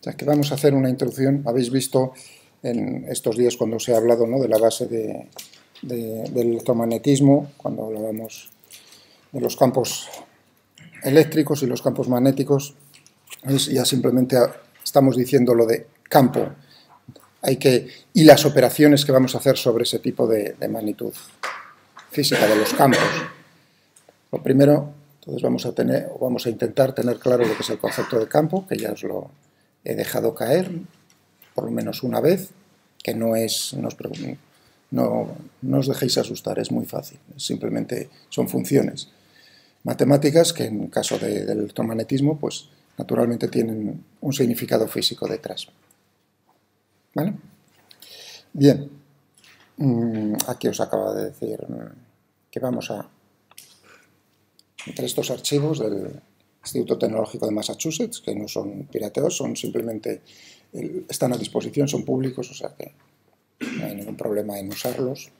O sea, que vamos a hacer una introducción. Habéis visto en estos días cuando os he hablado, ¿no?, de la base del electromagnetismo, cuando hablábamos de los campos eléctricos y los campos magnéticos, ya simplemente estamos diciendo lo de campo. Y las operaciones que vamos a hacer sobre ese tipo de magnitud física de los campos. Lo primero, entonces vamos a intentar tener claro lo que es el concepto de campo, que ya os lo he dejado caer por lo menos una vez, que no os dejéis asustar, es muy fácil. Simplemente son funciones matemáticas que en caso del electromagnetismo, pues naturalmente tienen un significado físico detrás. ¿Vale? Bien, aquí os acabo de decir que vamos a, entre estos archivos del Instituto Tecnológico de Massachusetts, que no son pirateos, son simplemente, están a disposición, son públicos, o sea que no hay ningún problema en usarlos.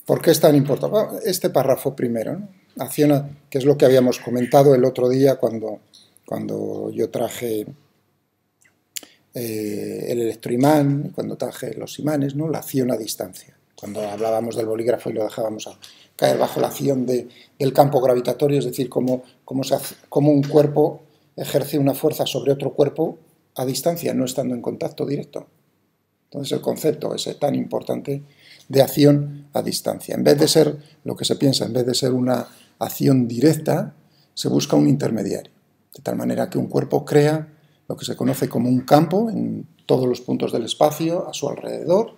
¿Por qué es tan importante? Bueno, este párrafo primero, ¿no? Acciona, que es lo que habíamos comentado el otro día cuando yo traje el electroimán, cuando traje los imanes, ¿no?, la acción a distancia. Cuando hablábamos del bolígrafo y lo dejábamos caer bajo la acción del campo gravitatorio, es decir, cómo un cuerpo ejerce una fuerza sobre otro cuerpo a distancia, no estando en contacto directo. Entonces el concepto ese tan importante de acción a distancia. En vez de ser lo que se piensa, en vez de ser una acción directa, se busca un intermediario. De tal manera que un cuerpo crea lo que se conoce como un campo en todos los puntos del espacio a su alrededor,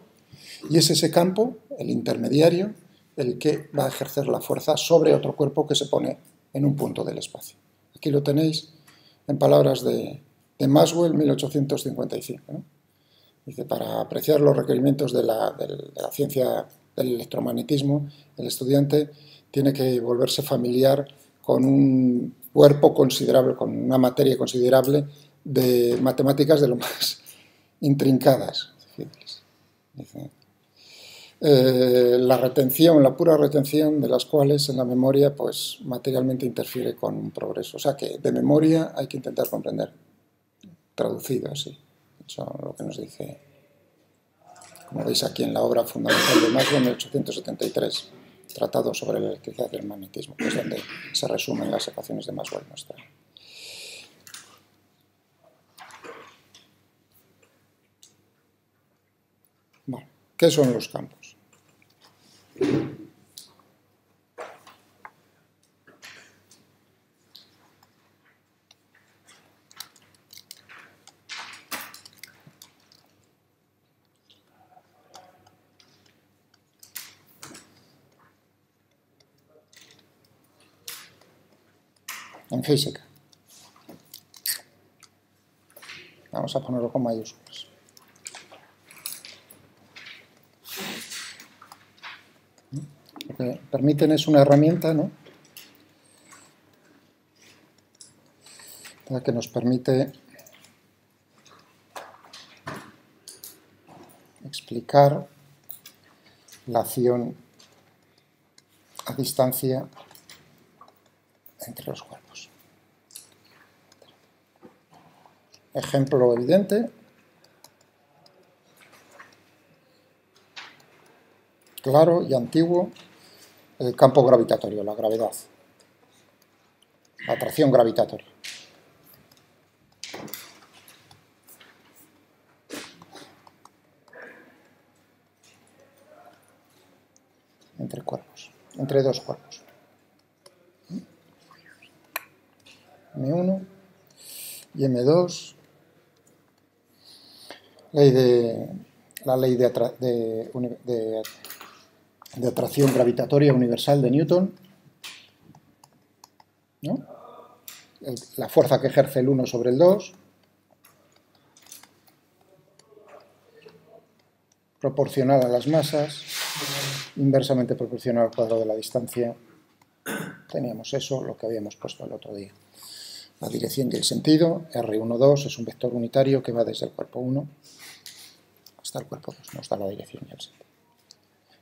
y es ese campo, el intermediario, el que va a ejercer la fuerza sobre otro cuerpo que se pone en un punto del espacio. Aquí lo tenéis en palabras de Maxwell, 1855, ¿no? Dice, para apreciar los requerimientos de la ciencia del electromagnetismo, el estudiante tiene que volverse familiar con un cuerpo considerable, con una materia considerable de matemáticas de lo más intrincadas. Dice, la retención, la pura retención de las cuales en la memoria, pues materialmente interfiere con un progreso. O sea que de memoria hay que intentar comprender, traducido así. Eso es lo que nos dice, como veis aquí en la obra fundamental de Maxwell, 1873, Tratado sobre la electricidad y el magnetismo, que es donde se resumen las ecuaciones de Maxwell nuestra. Bueno, ¿qué son los campos? En física. Vamos a ponerlo con mayúsculas. Lo que permiten es una herramienta, ¿no?, que nos permite explicar la acción a distancia entre los cuerpos. Ejemplo evidente, claro y antiguo, el campo gravitatorio, la gravedad, la atracción gravitatoria. Entre cuerpos, entre dos cuerpos. M1 y M2, la ley de atracción gravitatoria universal de Newton, ¿no?, la fuerza que ejerce el 1 sobre el 2, proporcional a las masas, inversamente proporcional al cuadrado de la distancia. Teníamos eso, lo que habíamos puesto el otro día. La dirección y el sentido, R12 es un vector unitario que va desde el cuerpo 1 hasta el cuerpo 2, nos da la dirección y el sentido.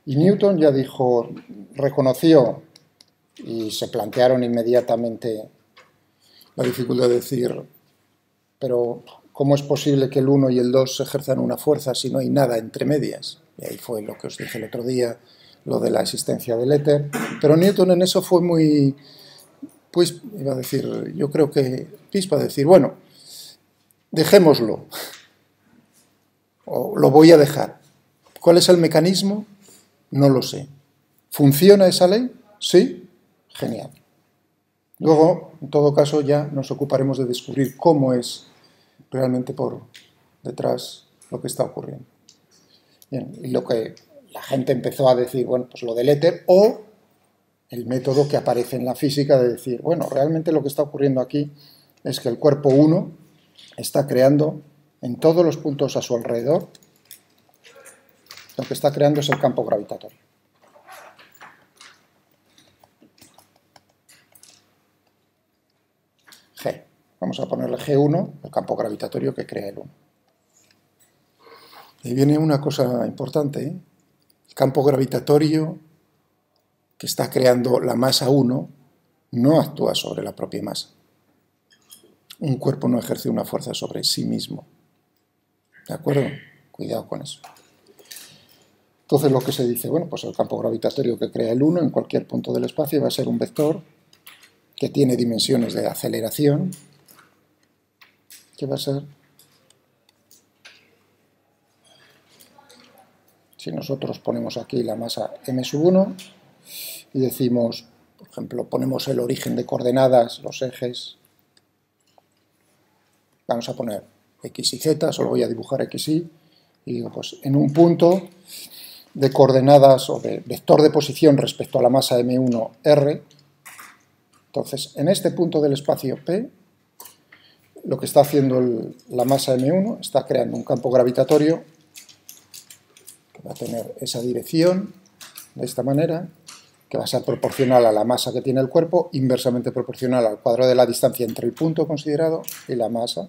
Y Newton ya dijo, reconoció, y se plantearon inmediatamente la dificultad de decir pero ¿cómo es posible que el 1 y el 2 ejerzan una fuerza si no hay nada entre medias? Y ahí fue lo que os dije el otro día, lo de la existencia del éter. Pero Newton en eso fue muy, pues, iba a decir, yo creo que pispa decir, bueno, dejémoslo, o lo voy a dejar. ¿Cuál es el mecanismo? No lo sé. ¿Funciona esa ley? Sí, genial. Luego, en todo caso, ya nos ocuparemos de descubrir cómo es realmente por detrás lo que está ocurriendo. Bien, y lo que la gente empezó a decir, bueno, pues lo del éter, o el método que aparece en la física de decir, bueno, realmente lo que está ocurriendo aquí es que el cuerpo 1 está creando en todos los puntos a su alrededor, lo que está creando es el campo gravitatorio. G. Vamos a ponerle G1, el campo gravitatorio que crea el 1. Y viene una cosa importante, ¿eh? El campo gravitatorio que está creando la masa 1 no actúa sobre la propia masa. Un cuerpo no ejerce una fuerza sobre sí mismo. ¿De acuerdo? Cuidado con eso. Entonces lo que se dice, bueno, pues el campo gravitatorio que crea el 1 en cualquier punto del espacio va a ser un vector que tiene dimensiones de aceleración, que va a ser, si nosotros ponemos aquí la masa m1 y decimos, por ejemplo, ponemos el origen de coordenadas, los ejes, vamos a poner x y z, solo voy a dibujar x, y digo, pues en un punto de coordenadas o de vector de posición respecto a la masa m1 r, entonces en este punto del espacio P, lo que está haciendo la masa m1 está creando un campo gravitatorio que va a tener esa dirección de esta manera, que va a ser proporcional a la masa que tiene el cuerpo, inversamente proporcional al cuadrado de la distancia entre el punto considerado y la masa,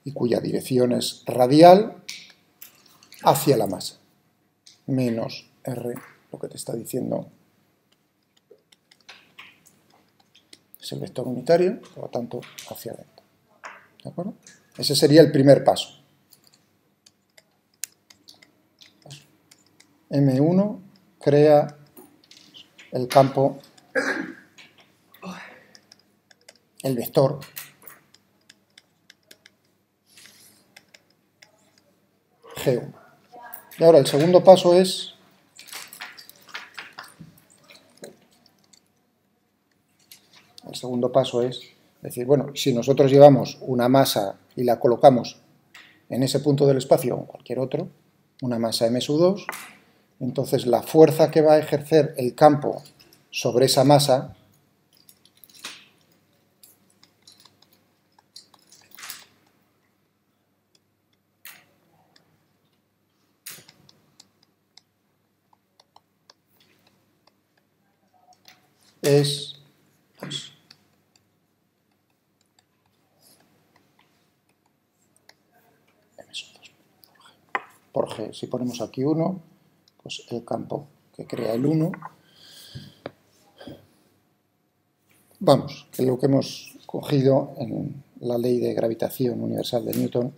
y cuya dirección es radial hacia la masa, menos r, lo que te está diciendo es el vector unitario, por lo tanto, hacia adentro. ¿De acuerdo? Ese sería el primer paso. M1 crea el campo, el vector G1. Y ahora el segundo paso es decir, bueno, si nosotros llevamos una masa y la colocamos en ese punto del espacio o en cualquier otro, una masa m2, entonces la fuerza que va a ejercer el campo sobre esa masa es, pues, por G. Si ponemos aquí 1, pues el campo que crea el 1, vamos, que lo que hemos cogido en la ley de gravitación universal de Newton,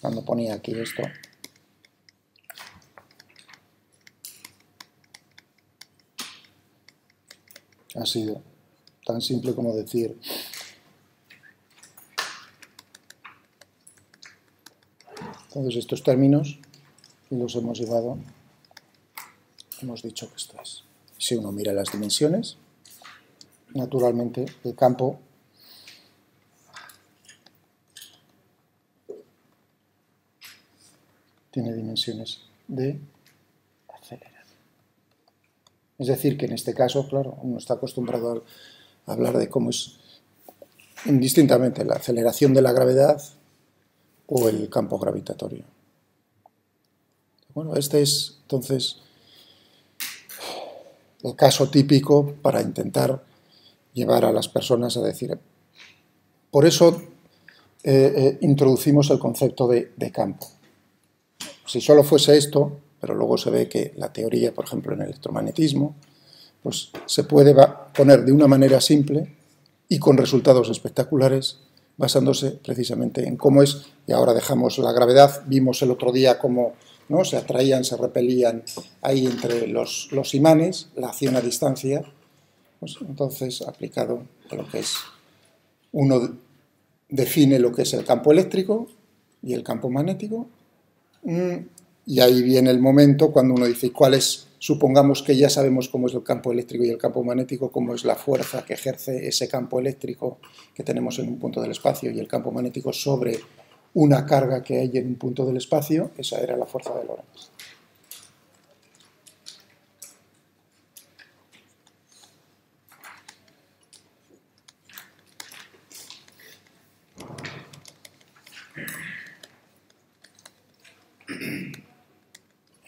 cuando ponía aquí esto, ha sido tan simple como decir entonces estos términos y los hemos llevado, hemos dicho que esto es. Si uno mira las dimensiones, naturalmente el campo tiene dimensiones de aceleración. Es decir, que en este caso, claro, uno está acostumbrado a hablar de cómo es indistintamente la aceleración de la gravedad o el campo gravitatorio. Bueno, este es entonces el caso típico para intentar llevar a las personas a decir, por eso introducimos el concepto de campo. Si solo fuese esto, pero luego se ve que la teoría, por ejemplo, en el electromagnetismo, pues se puede poner de una manera simple y con resultados espectaculares basándose precisamente en cómo es, y ahora dejamos la gravedad, vimos el otro día cómo, ¿no?, se atraían, se repelían ahí entre los imanes, la acción a distancia, pues entonces aplicado a lo que es, uno define lo que es el campo eléctrico y el campo magnético, y ahí viene el momento cuando uno dice cuál es, supongamos que ya sabemos cómo es el campo eléctrico y el campo magnético, cómo es la fuerza que ejerce ese campo eléctrico que tenemos en un punto del espacio y el campo magnético sobre una carga que hay en un punto del espacio, esa era la fuerza de Lorentz.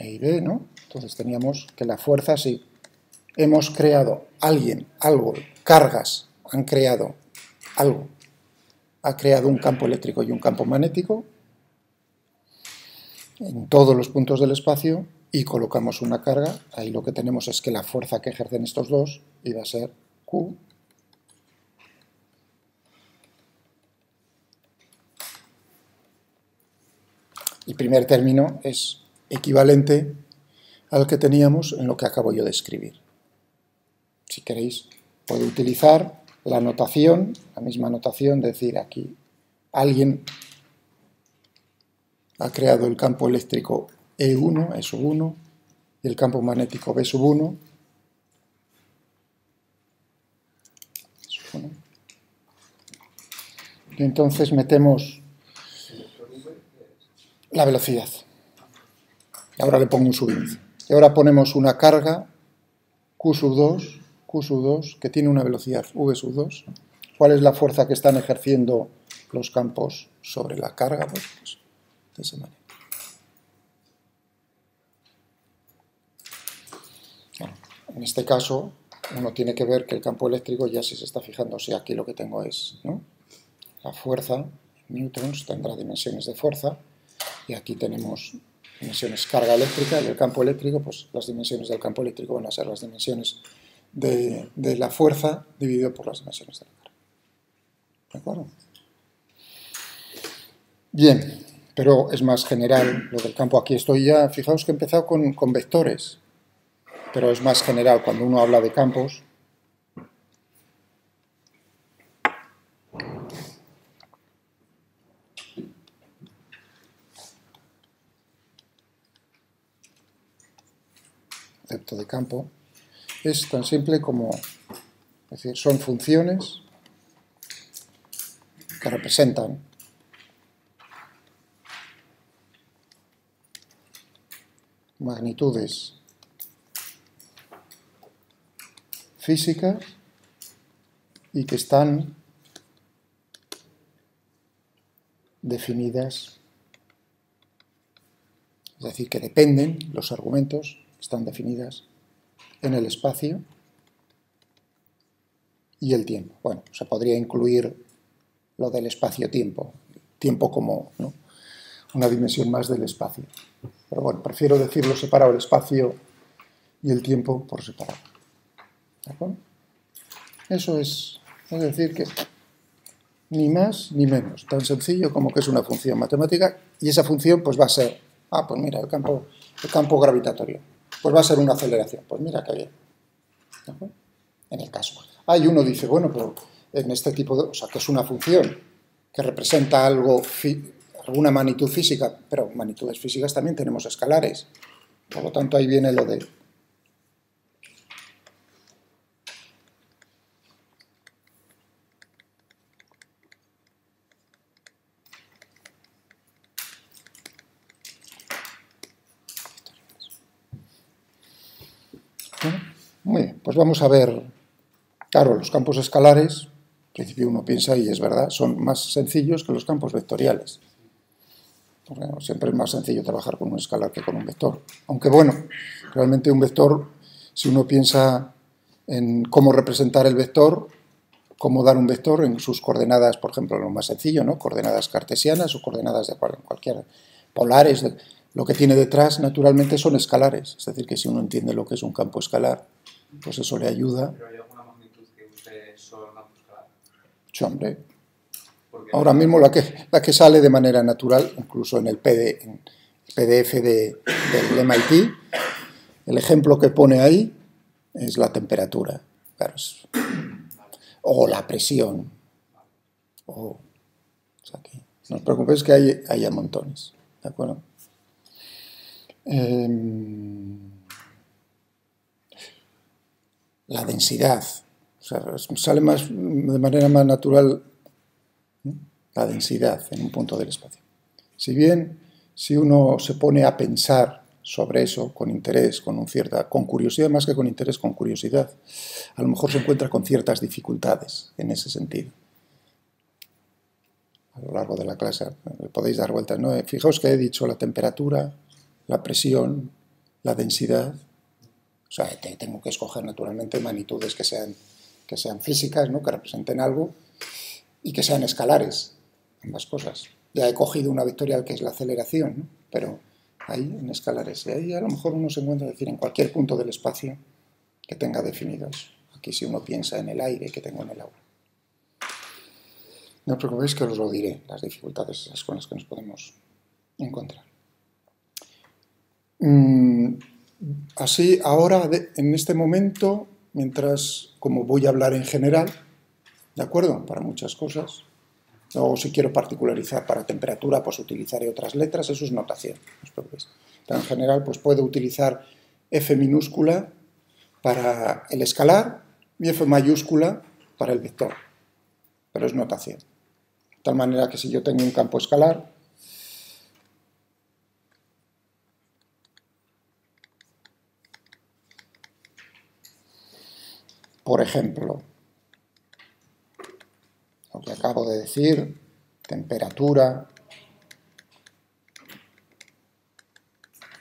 E y B, ¿no? Entonces teníamos que la fuerza, sí, hemos creado, alguien, algo, cargas han creado algo, ha creado un campo eléctrico y un campo magnético en todos los puntos del espacio y colocamos una carga, ahí lo que tenemos es que la fuerza que ejercen estos dos iba a ser Q. El primer término es equivalente al que teníamos en lo que acabo yo de escribir. Si queréis, puedo utilizar la notación, la misma notación, decir aquí, alguien ha creado el campo eléctrico E1, E sub 1, y el campo magnético B sub 1. Y entonces metemos la velocidad. Y ahora le pongo un subíndice. Y ahora ponemos una carga Q sub 2, que tiene una velocidad V sub 2. ¿Cuál es la fuerza que están ejerciendo los campos sobre la carga? Pues de esa manera. Bueno, en este caso, uno tiene que ver que el campo eléctrico ya se está fijando, si aquí lo que tengo es, ¿no?, la fuerza, newtons, tendrá dimensiones de fuerza, y aquí tenemos dimensiones carga eléctrica, y el campo eléctrico, pues las dimensiones del campo eléctrico van a ser las dimensiones de la fuerza dividido por las dimensiones de la carga. ¿De acuerdo? Bien, pero es más general lo del campo. Aquí estoy ya, fijaos que he empezado con vectores, pero es más general cuando uno habla de campos. Concepto de campo es tan simple como, es decir, son funciones que representan magnitudes físicas y que están definidas, es decir, que dependen, los argumentos están definidas en el espacio y el tiempo. Bueno, se podría incluir lo del espacio-tiempo, tiempo como, ¿no?, una dimensión más del espacio. Pero bueno, prefiero decirlo separado, el espacio y el tiempo por separado. ¿De acuerdo? Eso es decir que ni más ni menos, tan sencillo como que es una función matemática, y esa función pues va a ser, pues mira, el campo gravitatorio, pues va a ser una aceleración, pues mira qué bien. ¿De acuerdo? En el caso. Y uno dice, bueno, pero en este tipo de, o sea, que es una función que representa algo, alguna magnitud física, pero magnitudes físicas también tenemos escalares. Por lo tanto, ahí viene lo de... Bueno, muy bien, pues vamos a ver, claro, los campos escalares, en principio uno piensa, y es verdad, son más sencillos que los campos vectoriales. Porque siempre es más sencillo trabajar con un escalar que con un vector. Aunque bueno, realmente un vector, si uno piensa en cómo representar el vector, cómo dar un vector en sus coordenadas, por ejemplo, lo más sencillo, ¿no?, coordenadas cartesianas o coordenadas de cualquier polares, lo que tiene detrás naturalmente son escalares. Es decir, que si uno entiende lo que es un campo escalar, pues eso le ayuda. ¿Pero hay alguna magnitud que use solo el campo escalar? Sí, hombre. ¿Por ahora mismo la que sale de manera natural, incluso en el PDF del MIT, el ejemplo que pone ahí es la temperatura, claro, o la presión, o sea que no os preocupéis que hay a montones, ¿de acuerdo? La densidad, o sea, sale de manera más natural, ¿no?, la densidad en un punto del espacio. Si bien, si uno se pone a pensar sobre eso con interés, con curiosidad, más que con interés, con curiosidad, a lo mejor se encuentra con ciertas dificultades en ese sentido. A lo largo de la clase podéis dar vueltas, ¿no? Fijaos que he dicho la temperatura, la presión, la densidad. O sea, tengo que escoger naturalmente magnitudes que sean físicas, ¿no?, que representen algo, y que sean escalares, ambas cosas. Ya he cogido una vectorial que es la aceleración, ¿no?, pero ahí en escalares. Y ahí a lo mejor uno se encuentra, decir, en cualquier punto del espacio que tenga definido eso. Aquí si uno piensa en el aire que tengo en el aula. No os preocupéis que os lo diré, las dificultades esas con las que nos podemos encontrar. Así, ahora, en este momento, mientras, como voy a hablar en general, ¿de acuerdo?, para muchas cosas. Luego, si quiero particularizar para temperatura, pues utilizaré otras letras, eso es notación, no os preocupéis. Pero en general, pues puedo utilizar F minúscula para el escalar y F mayúscula para el vector, pero es notación. De tal manera que si yo tengo un campo escalar, por ejemplo, lo que acabo de decir, temperatura,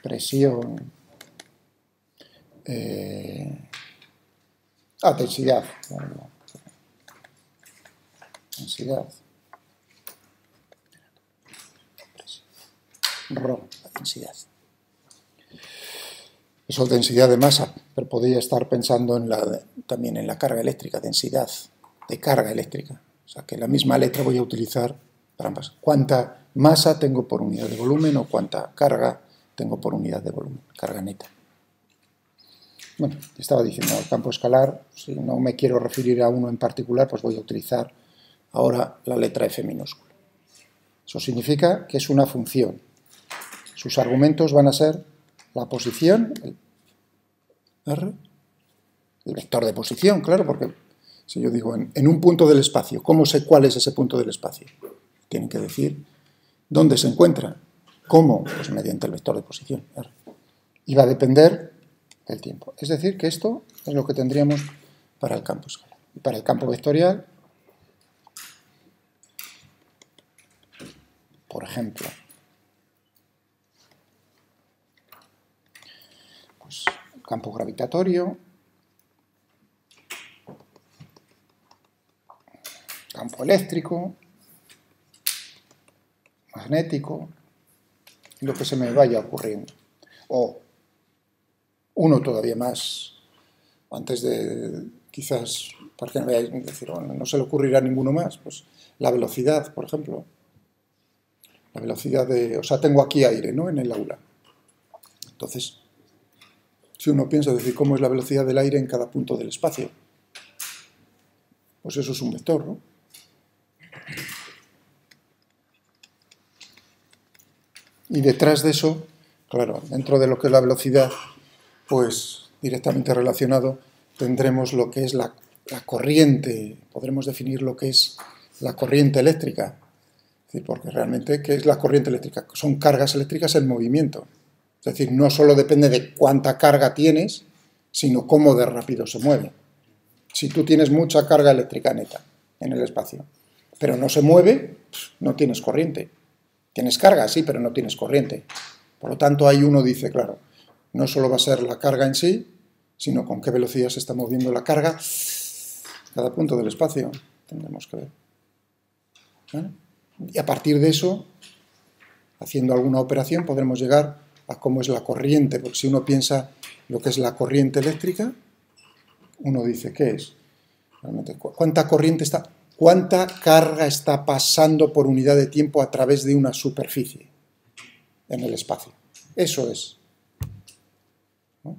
presión, densidad, Rho, la densidad. Eso es densidad de masa, pero podría estar pensando también en la carga eléctrica, densidad de carga eléctrica. O sea, que la misma letra voy a utilizar para ambas. ¿Cuánta masa tengo por unidad de volumen o cuánta carga tengo por unidad de volumen? Carga neta. Bueno, estaba diciendo, el campo escalar, si no me quiero referir a uno en particular, pues voy a utilizar ahora la letra F minúscula. Eso significa que es una función. Sus argumentos van a ser la posición, el R, el vector de posición, claro, porque si yo digo en un punto del espacio, ¿cómo sé cuál es ese punto del espacio? Tienen que decir dónde se encuentra. ¿Cómo? Pues mediante el vector de posición, R. Y va a depender del tiempo. Es decir, que esto es lo que tendríamos para el campo escalar. Y para el campo vectorial, por ejemplo, pues campo gravitatorio, campo eléctrico, magnético, lo que se me vaya ocurriendo. O uno todavía más, antes de, quizás, para que no veáis, decir, bueno, no se le ocurrirá ninguno más, pues la velocidad, por ejemplo. La velocidad o sea, tengo aquí aire, ¿no?, en el aula. Entonces, si uno piensa, decir, ¿cómo es la velocidad del aire en cada punto del espacio? Pues eso es un vector, ¿no? Y detrás de eso, claro, dentro de lo que es la velocidad, pues directamente relacionado tendremos lo que es la corriente, podremos definir lo que es la corriente eléctrica. Es decir, porque realmente, ¿qué es la corriente eléctrica? Son cargas eléctricas en movimiento. Es decir, no solo depende de cuánta carga tienes, sino cómo de rápido se mueve. Si tú tienes mucha carga eléctrica neta en el espacio, pero no se mueve, no tienes corriente. Tienes carga, sí, pero no tienes corriente. Por lo tanto, ahí uno dice, claro, no solo va a ser la carga en sí, sino con qué velocidad se está moviendo la carga cada punto del espacio. Tendremos que ver. ¿Vale? Y a partir de eso, haciendo alguna operación, podremos llegar a cómo es la corriente, porque si uno piensa lo que es la corriente eléctrica, uno dice, ¿qué es? Realmente, ¿cuánta corriente está ¿Cuánta carga está pasando por unidad de tiempo a través de una superficie en el espacio? Eso es. ¿No?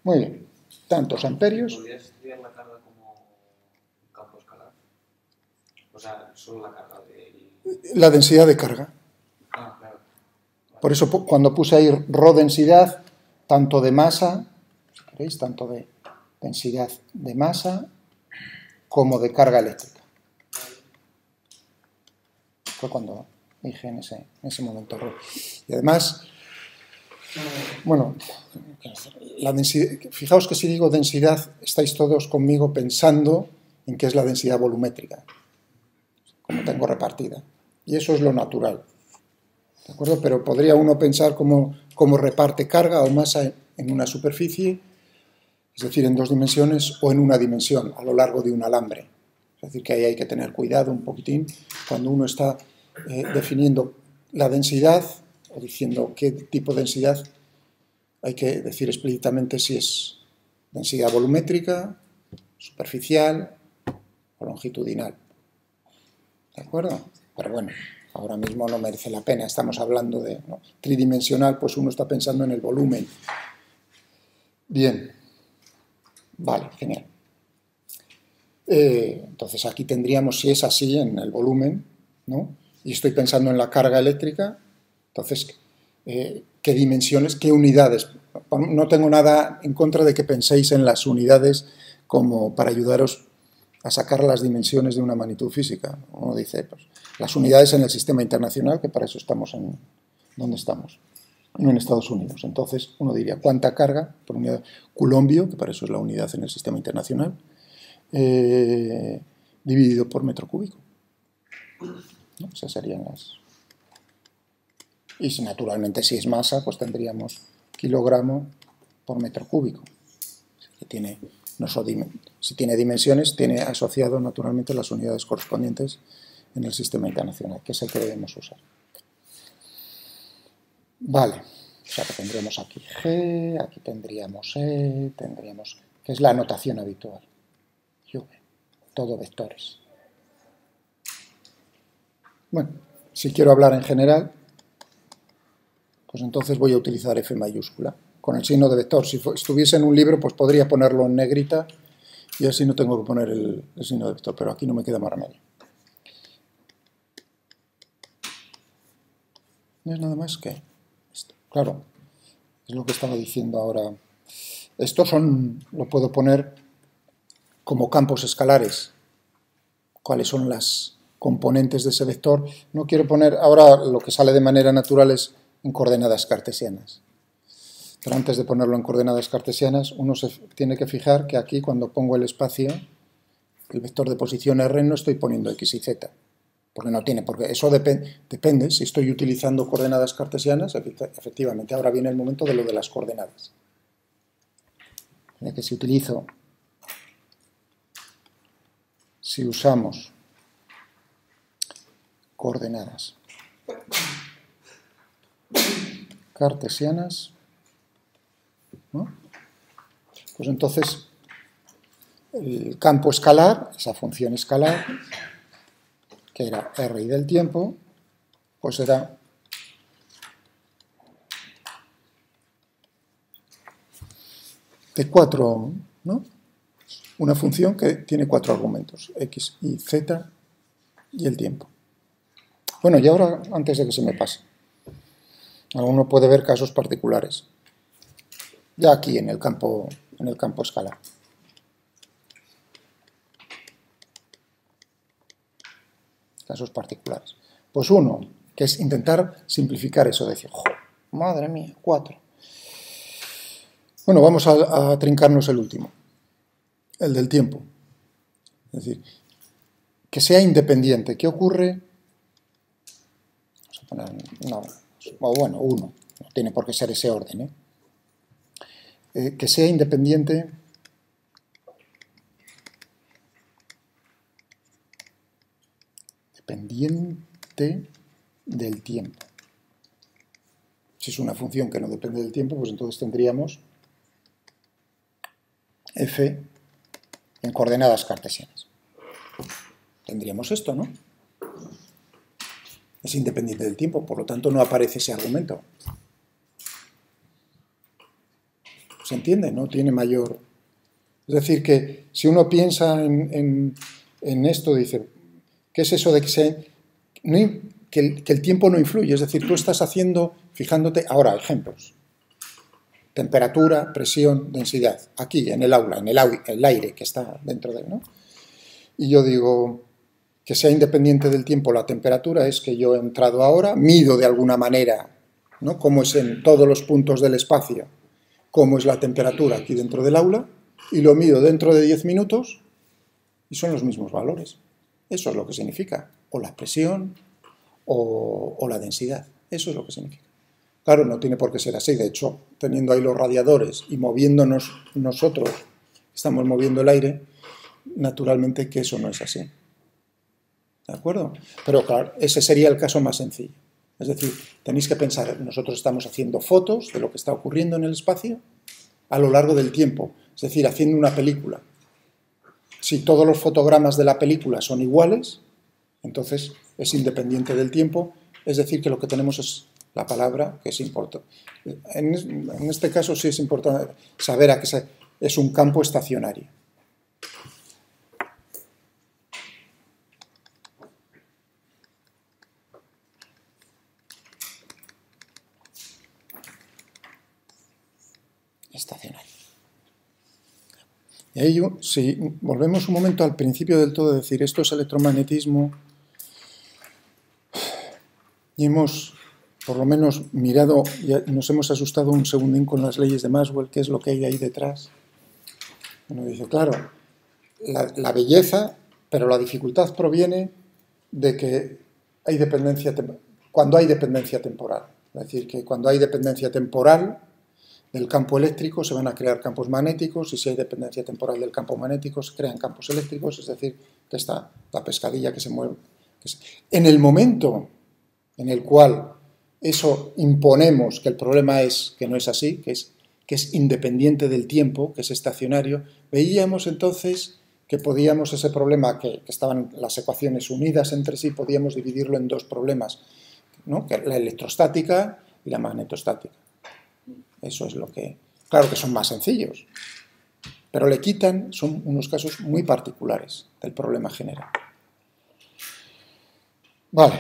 Muy bien. Tantos amperios. ¿Podrías estudiar la carga como un campo escalar? O sea, solo la carga de... La densidad de carga. Ah, claro. Vale. Por eso cuando puse ahí ρ densidad, tanto de masa, si queréis, tanto de densidad de masa como de carga eléctrica. Fue cuando dije en ese momento ρ. Y además, bueno, la densidad, fijaos que si digo densidad, estáis todos conmigo pensando en qué es la densidad volumétrica, como tengo repartida. Y eso es lo natural. ¿De acuerdo? Pero podría uno pensar cómo reparte carga o masa en una superficie, es decir, en dos dimensiones o en una dimensión, a lo largo de un alambre. Es decir, que ahí hay que tener cuidado un poquitín cuando uno está definiendo la densidad o diciendo qué tipo de densidad, hay que decir explícitamente si es densidad volumétrica, superficial o longitudinal. ¿De acuerdo? Pero bueno, ahora mismo no merece la pena, estamos hablando de tridimensional, pues uno está pensando en el volumen. Bien, vale, genial. Entonces aquí tendríamos, si es así, en el volumen, ¿no? Y estoy pensando en la carga eléctrica, entonces, ¿qué dimensiones, qué unidades? No tengo nada en contra de que penséis en las unidades como para ayudaros a sacar las dimensiones de una magnitud física. Uno dice, pues, las unidades en el sistema internacional, que para eso estamos en donde estamos, no en Estados Unidos. Entonces, uno diría, ¿cuánta carga por unidad? Coulombio, que para eso es la unidad en el sistema internacional, dividido por metro cúbico. ¿No? Esas serían las... Y si, naturalmente, si es masa, pues tendríamos kilogramo por metro cúbico. Si tiene dimensiones, tiene asociado naturalmente las unidades correspondientes en el sistema internacional, que es el que debemos usar. Vale, o sea que tendríamos aquí G, aquí tendríamos E, tendríamos... que es la notación habitual. Todo vectores. Bueno, si quiero hablar en general, pues entonces voy a utilizar F mayúscula, con el signo de vector. Si estuviese en un libro, pues podría ponerlo en negrita y así no tengo que poner el signo de vector, pero aquí no me queda más remedio. No es nada más que esto. Claro, es lo que estaba diciendo ahora. Estos lo puedo poner como campos escalares. ¿Cuáles son las componentes de ese vector? No quiero poner, ahora lo que sale de manera natural es en coordenadas cartesianas. Pero antes de ponerlo en coordenadas cartesianas, uno se tiene que fijar que aquí, cuando pongo el espacio, el vector de posición R, no estoy poniendo X y Z. Porque no tiene, porque eso depende. Si estoy utilizando coordenadas cartesianas, efectivamente, ahora viene el momento de lo de las coordenadas. Que si usamos coordenadas cartesianas, ¿no? Pues entonces el campo escalar, esa función escalar, que era R y del tiempo, pues era de 4, ¿no? Una función que tiene 4 argumentos, X, Y, Z y el tiempo. Bueno, y ahora, antes de que se me pase, uno puede ver casos particulares, ya aquí en el campo escalar. Casos particulares. Pues uno, que es intentar simplificar eso, decir, madre mía, 4. Bueno, vamos a trincarnos el último, el del tiempo. Es decir, que sea independiente. ¿Qué ocurre? Vamos a poner, bueno, 1. No tiene por qué ser ese orden, que sea independiente del tiempo. Si es una función que no depende del tiempo, pues entonces tendríamos f en coordenadas cartesianas. Tendríamos esto, ¿no? Es independiente del tiempo, por lo tanto no aparece ese argumento. ¿Se entiende? No tiene mayor... Es decir, que si uno piensa en esto, dice, ¿qué es eso de que el tiempo no influye? Es decir, tú estás haciendo, fijándote... Ahora, ejemplos. Temperatura, presión, densidad. Aquí, en el aula, en el aire que está dentro de él, ¿no? Y yo digo... que sea independiente del tiempo la temperatura es que yo he entrado ahora, mido de alguna manera, ¿no?, cómo es en todos los puntos del espacio, cómo es la temperatura aquí dentro del aula, y lo mido dentro de 10 minutos y son los mismos valores. Eso es lo que significa, o la presión o la densidad. Eso es lo que significa. Claro, no tiene por qué ser así. De hecho, teniendo ahí los radiadores y moviéndonos nosotros, estamos moviendo el aire, naturalmente que eso no es así. ¿De acuerdo? Pero claro, ese sería el caso más sencillo. Es decir, tenéis que pensar, nosotros estamos haciendo fotos de lo que está ocurriendo en el espacio a lo largo del tiempo. Es decir, haciendo una película. Si todos los fotogramas de la película son iguales, entonces es independiente del tiempo. Es decir, que lo que tenemos es la palabra, que es importante. En este caso sí es importante saber a qué es un campo estacionario. Estacionario. Y ahí, si volvemos un momento al principio del todo, decir esto es electromagnetismo, y hemos por lo menos mirado y nos hemos asustado un segundín con las leyes de Maxwell, qué es lo que hay ahí detrás. Uno dice, claro, la belleza, pero la dificultad proviene de que hay dependencia, cuando hay dependencia temporal. Es decir, que cuando hay dependencia temporal del campo eléctrico se van a crear campos magnéticos, y si hay dependencia temporal del campo magnético se crean campos eléctricos, es decir, que está la pescadilla que se mueve. En el momento en el cual eso imponemos que el problema es que no es así, que es independiente del tiempo, que es estacionario, veíamos entonces que podíamos ese problema, que estaban las ecuaciones unidas entre sí, podíamos dividirlo en dos problemas, ¿no?, que la electrostática y la magnetostática. Eso es lo que... Claro que son más sencillos, pero le quitan, son unos casos muy particulares del problema general. Vale.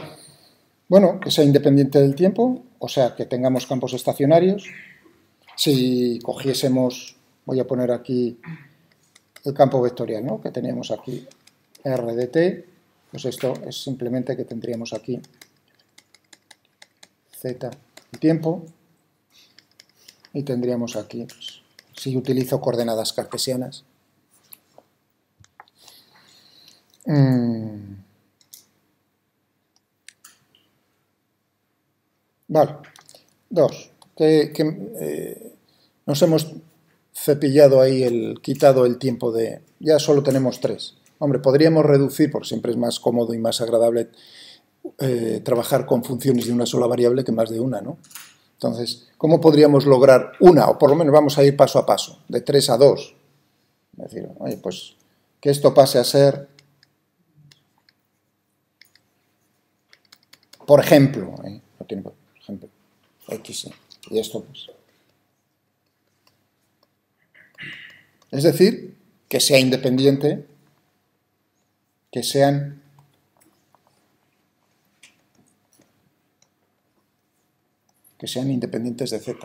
Bueno, que sea independiente del tiempo, o sea, que tengamos campos estacionarios. Si cogiésemos, voy a poner aquí el campo vectorial, ¿no?, que teníamos aquí, R de t, pues esto es simplemente que tendríamos aquí z el tiempo, y tendríamos aquí, pues, si utilizo coordenadas cartesianas, vale, dos, nos hemos cepillado ahí, quitado el tiempo de... Ya solo tenemos tres. Hombre, podríamos reducir, porque siempre es más cómodo y más agradable trabajar con funciones de una sola variable que más de una, ¿no? Entonces, ¿cómo podríamos lograr una? O por lo menos vamos a ir paso a paso, de 3 a 2. Es decir, oye, pues que esto pase a ser, por ejemplo, no tiene por ejemplo, x, y esto pues. Es decir, que sea independiente, que sean independientes de z.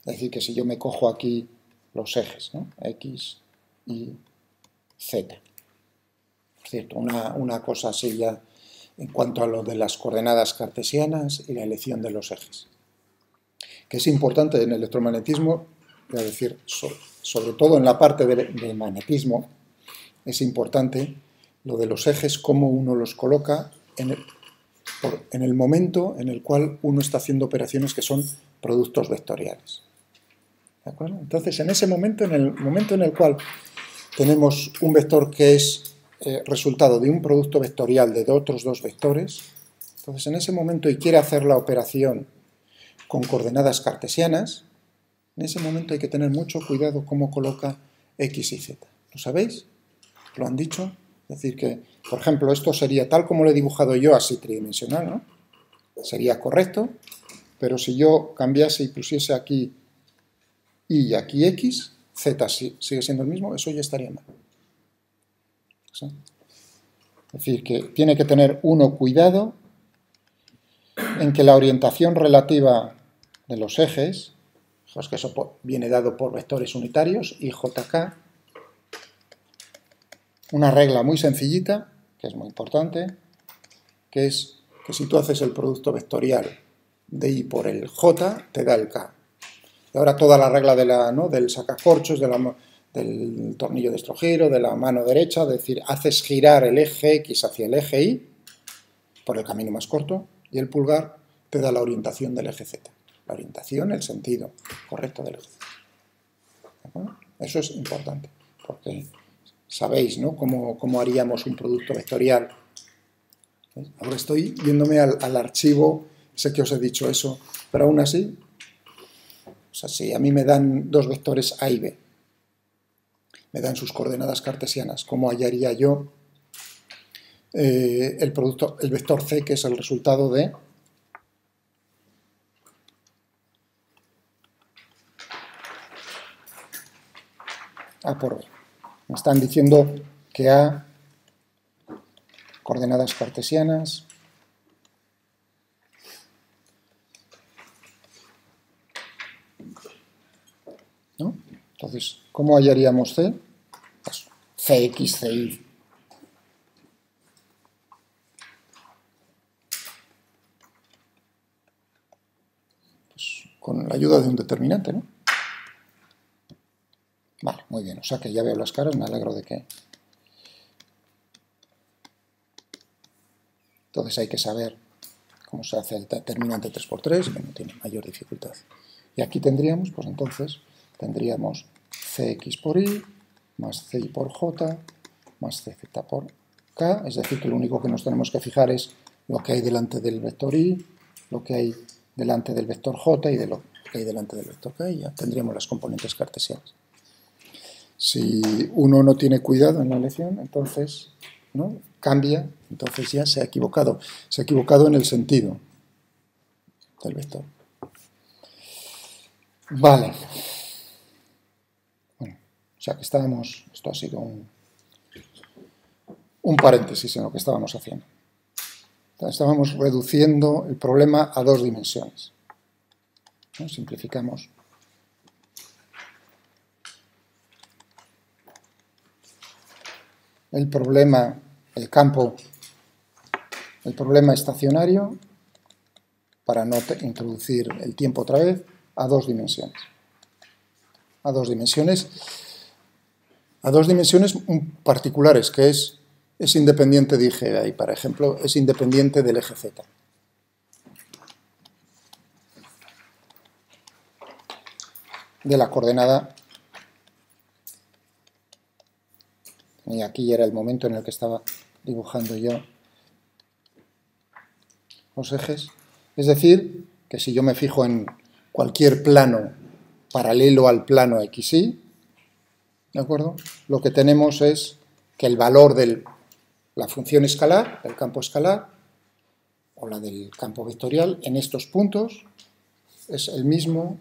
Es decir, que si yo me cojo aquí los ejes, ¿no?, x y z. Por cierto, una cosa así ya en cuanto a lo de las coordenadas cartesianas y la elección de los ejes. Que es importante en el electromagnetismo, es decir, sobre todo en la parte del magnetismo, es importante lo de los ejes, cómo uno los coloca en el momento en el cual uno está haciendo operaciones que son productos vectoriales. ¿De acuerdo? Entonces, en ese momento, en el momento en el cual tenemos un vector que es resultado de un producto vectorial de otros dos vectores, entonces en ese momento y quiere hacer la operación con coordenadas cartesianas, en ese momento hay que tener mucho cuidado cómo coloca x y z. ¿Lo sabéis? ¿Lo han dicho? Es decir, que, por ejemplo, esto sería tal como lo he dibujado yo, así tridimensional, ¿no? Sería correcto, pero si yo cambiase y pusiese aquí y aquí x, z sigue siendo el mismo, eso ya estaría mal. ¿Sí? Es decir, que tiene que tener uno cuidado en que la orientación relativa de los ejes, pues que eso viene dado por vectores unitarios, y jk, una regla muy sencillita, que es muy importante, que es que si tú haces el producto vectorial de i por el j, te da el k. Y ahora toda la regla de del sacacorchos, del tornillo de estrojero, de la mano derecha, es decir, haces girar el eje x hacia el eje y por el camino más corto, y el pulgar te da la orientación del eje z. La orientación, el sentido correcto del eje z. ¿De acuerdo? Eso es importante, porque sabéis, ¿no?, cómo haríamos un producto vectorial. ¿Ves? Ahora estoy yéndome al archivo, sé que os he dicho eso, pero aún así, o sea, si a mí me dan dos vectores A y B, me dan sus coordenadas cartesianas, ¿cómo hallaría yo el vector C, que es el resultado de A por B? Me están diciendo que A, coordenadas cartesianas, ¿no? Entonces, ¿cómo hallaríamos C? Pues Cx, Cy. Pues con la ayuda de un determinante, ¿no? Vale, muy bien. O sea que ya veo las caras, me alegro de que... Entonces hay que saber cómo se hace el determinante 3×3, que no tiene mayor dificultad. Y aquí tendríamos, pues entonces, tendríamos Cx por i más Cy por j más Cz por k, es decir, que lo único que nos tenemos que fijar es lo que hay delante del vector i, lo que hay delante del vector j y de lo que hay delante del vector k, y ya tendríamos las componentes cartesianas. Si uno no tiene cuidado en la elección, entonces, ¿no?, cambia, entonces ya se ha equivocado. Se ha equivocado en el sentido del vector. Vale. Bueno, o sea que estábamos, esto ha sido un paréntesis en lo que estábamos haciendo. Entonces, estábamos reduciendo el problema a dos dimensiones, ¿no? Simplificamos. El problema, el campo, el problema estacionario, para no introducir el tiempo otra vez, a dos dimensiones. A dos dimensiones particulares, que es independiente de IG, y por ejemplo, es independiente del eje Z. De la coordenada. Y aquí era el momento en el que estaba dibujando yo los ejes. Es decir, que si yo me fijo en cualquier plano paralelo al plano XY, ¿de acuerdo?, lo que tenemos es que el valor de la función escalar, del campo escalar, o la del campo vectorial, en estos puntos es el mismo,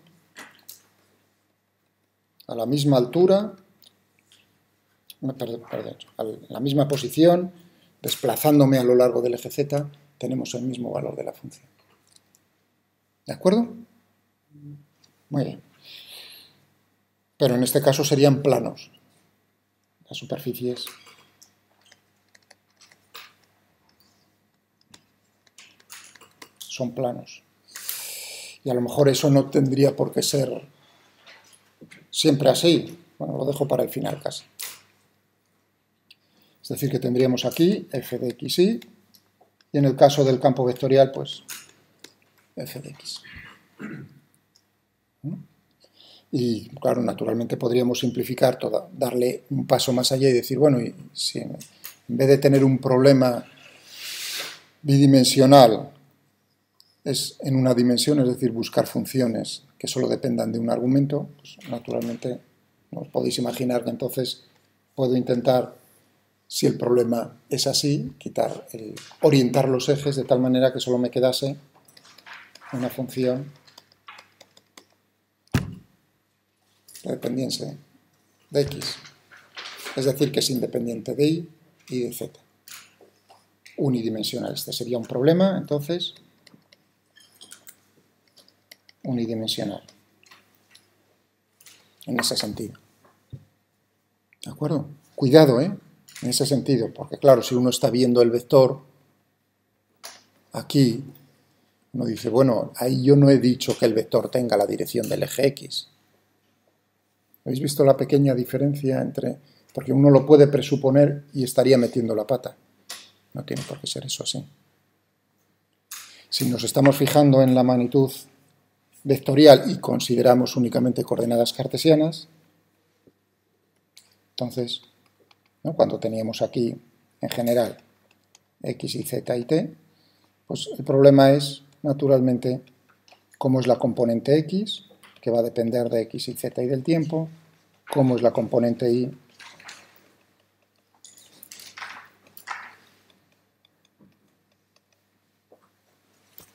a la misma altura, a la misma posición, desplazándome a lo largo del eje Z, tenemos el mismo valor de la función. ¿De acuerdo? Muy bien. Pero en este caso serían planos. Las superficies son planos. Y a lo mejor eso no tendría por qué ser siempre así. Bueno, lo dejo para el final casi. Es decir, que tendríamos aquí f de xy, y en el caso del campo vectorial, pues f de x. Y claro, naturalmente podríamos simplificar todo, darle un paso más allá y decir, bueno, y si en vez de tener un problema bidimensional es en una dimensión, es decir, buscar funciones que solo dependan de un argumento, pues naturalmente os podéis imaginar que entonces puedo intentar Si el problema es así, orientar los ejes de tal manera que solo me quedase una función de dependencia de x, es decir, que es independiente de y y de z. Unidimensional. Este sería un problema, entonces, unidimensional. En ese sentido. ¿De acuerdo? Cuidado, en ese sentido, porque claro, si uno está viendo el vector aquí, uno dice, bueno, ahí yo no he dicho que el vector tenga la dirección del eje x. ¿Habéis visto la pequeña diferencia entre...? Porque uno lo puede presuponer y estaría metiendo la pata. No tiene por qué ser eso así. Si nos estamos fijando en la magnitud vectorial y consideramos únicamente coordenadas cartesianas, entonces, ¿no?, cuando teníamos aquí, en general, x y z y t, pues el problema es, naturalmente, cómo es la componente x, que va a depender de x y z y del tiempo, cómo es la componente y,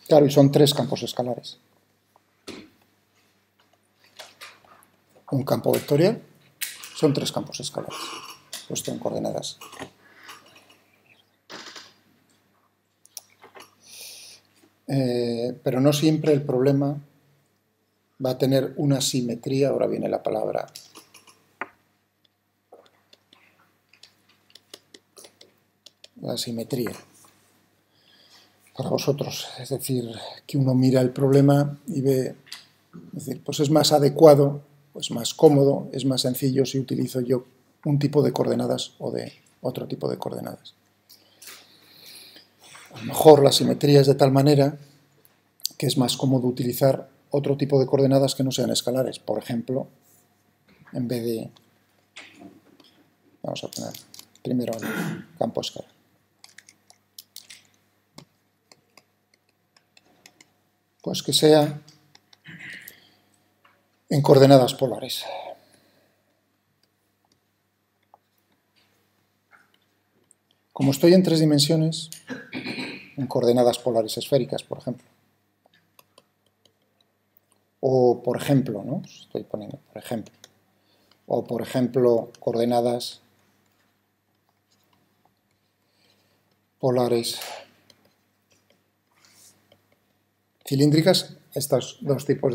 claro, y son tres campos escalares. Un campo vectorial son tres campos escalares, puesto en coordenadas. Pero no siempre el problema va a tener una simetría, ahora viene la palabra, la simetría, para vosotros, es decir, que uno mira el problema y ve, es decir, pues es más adecuado, pues más cómodo, es más sencillo si utilizo yo un tipo de coordenadas o de otro tipo de coordenadas. A lo mejor la simetría es de tal manera que es más cómodo utilizar otro tipo de coordenadas que no sean escalares. Por ejemplo, en vez de... Vamos a poner primero el campo escalar. Pues que sea en coordenadas polares. Como estoy en tres dimensiones, en coordenadas polares esféricas, por ejemplo. O, por ejemplo, ¿no? Estoy poniendo, por ejemplo. O, por ejemplo, coordenadas polares cilíndricas. Estos dos tipos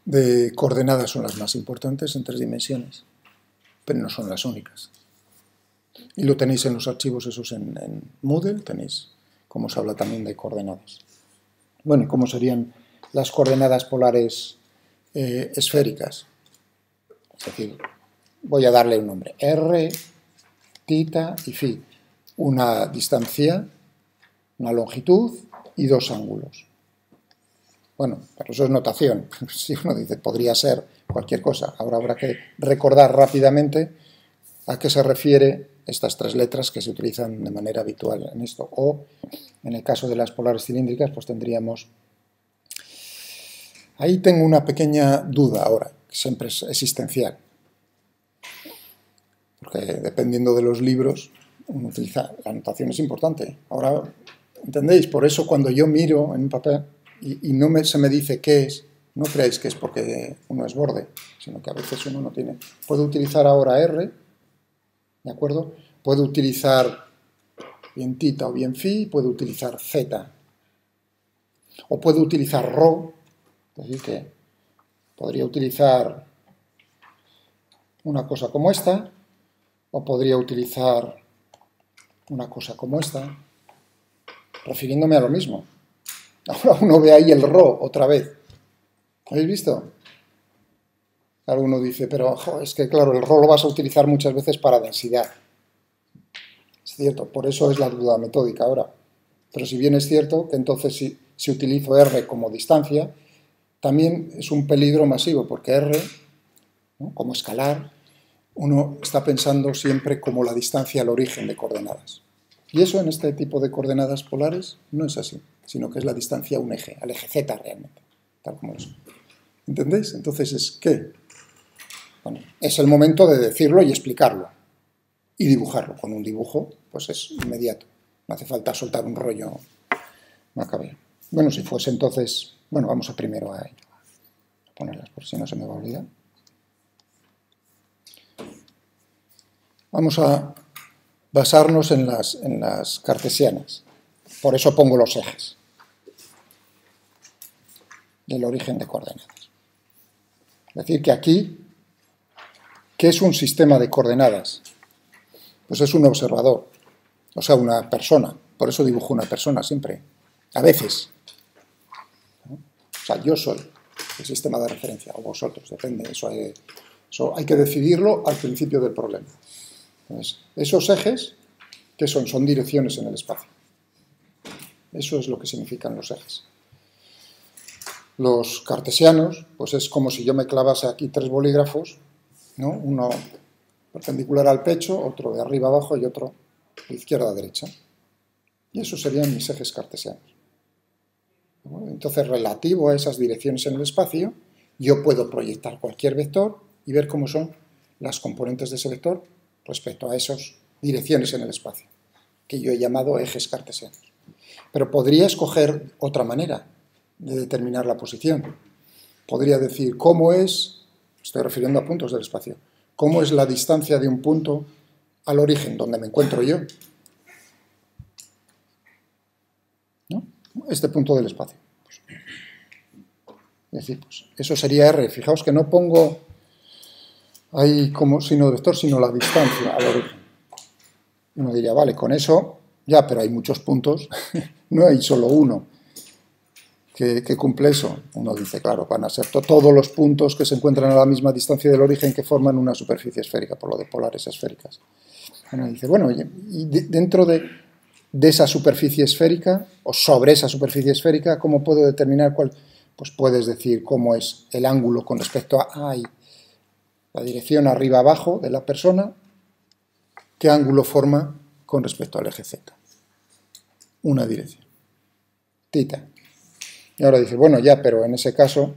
de coordenadas son las más importantes en tres dimensiones, pero no son las únicas. Y lo tenéis en los archivos esos en Moodle, tenéis cómo se habla también de coordenadas. Bueno, ¿y cómo serían las coordenadas polares esféricas? Es decir, voy a darle un nombre, r, tita y phi. Una distancia, una longitud y dos ángulos. Bueno, pero eso es notación. Si uno dice, podría ser cualquier cosa. Ahora habrá que recordar rápidamente a qué se refiere estas tres letras que se utilizan de manera habitual en esto. O, en el caso de las polares cilíndricas, pues tendríamos... Ahí tengo una pequeña duda ahora, que siempre es existencial. Porque dependiendo de los libros, uno utiliza... La notación es importante. Ahora, ¿entendéis? Por eso cuando yo miro en un papel y no se me dice qué es, no creáis que es porque uno es borde, sino que a veces uno no tiene... Puedo utilizar ahora R, ¿de acuerdo? Puedo utilizar bien tita o bien phi, puedo utilizar z. O puedo utilizar rho, es decir que podría utilizar una cosa como esta, o podría utilizar una cosa como esta, refiriéndome a lo mismo. Ahora uno ve ahí el rho otra vez. ¿Habéis visto? Claro, uno dice, pero es que claro, el rho lo vas a utilizar muchas veces para densidad. Es cierto, por eso es la duda metódica ahora. Pero si bien es cierto que entonces si utilizo R como distancia, también es un peligro masivo, porque R, ¿no?, como escalar, uno está pensando siempre como la distancia al origen de coordenadas. Y eso en este tipo de coordenadas polares no es así, sino que es la distancia a un eje, al eje Z realmente, tal como es. ¿Entendéis? Entonces es ¿qué? Bueno, es el momento de decirlo y explicarlo. y dibujarlo. Con un dibujo, pues es inmediato. No hace falta soltar un rollo macabeo. Bueno, si fuese entonces... Bueno, vamos a primero a ponerlas por si no se me va a olvidar. Vamos a basarnos en las cartesianas. Por eso pongo los ejes del origen de coordenadas. Es decir, que aquí, ¿qué es un sistema de coordenadas? Pues es un observador, o sea, una persona. Por eso dibujo una persona siempre, a veces. O sea, yo soy el sistema de referencia, o vosotros, depende. Eso hay que decidirlo al principio del problema. Entonces, esos ejes, ¿qué son? Son direcciones en el espacio. Eso es lo que significan los ejes. Los cartesianos, pues es como si yo me clavase aquí 3 bolígrafos, ¿no? Uno perpendicular al pecho, otro de arriba abajo y otro de izquierda a derecha. Y esos serían mis ejes cartesianos. Entonces, relativo a esas direcciones en el espacio, yo puedo proyectar cualquier vector y ver cómo son las componentes de ese vector respecto a esas direcciones en el espacio, que yo he llamado ejes cartesianos. Pero podría escoger otra manera de determinar la posición. Podría decir cómo es, estoy refiriendo a puntos del espacio, cómo es la distancia de un punto al origen, donde me encuentro yo. ¿No? Este punto del espacio. Es decir, pues eso sería R. Fijaos que no pongo ahí como signo de vector, sino la distancia al origen. Uno diría, vale, con eso, ya, pero hay muchos puntos, no hay solo uno que cumple eso. Uno dice, claro, van a ser todos los puntos que se encuentran a la misma distancia del origen que forman una superficie esférica, por lo de polares esféricas. Uno dice, bueno, y dentro de esa superficie esférica, o sobre esa superficie esférica, ¿cómo puedo determinar cuál? Pues puedes decir cómo es el ángulo con respecto a la dirección arriba-abajo de la persona, qué ángulo forma con respecto al eje Z. Una dirección. Tita. Y ahora dice, bueno, ya, pero en ese caso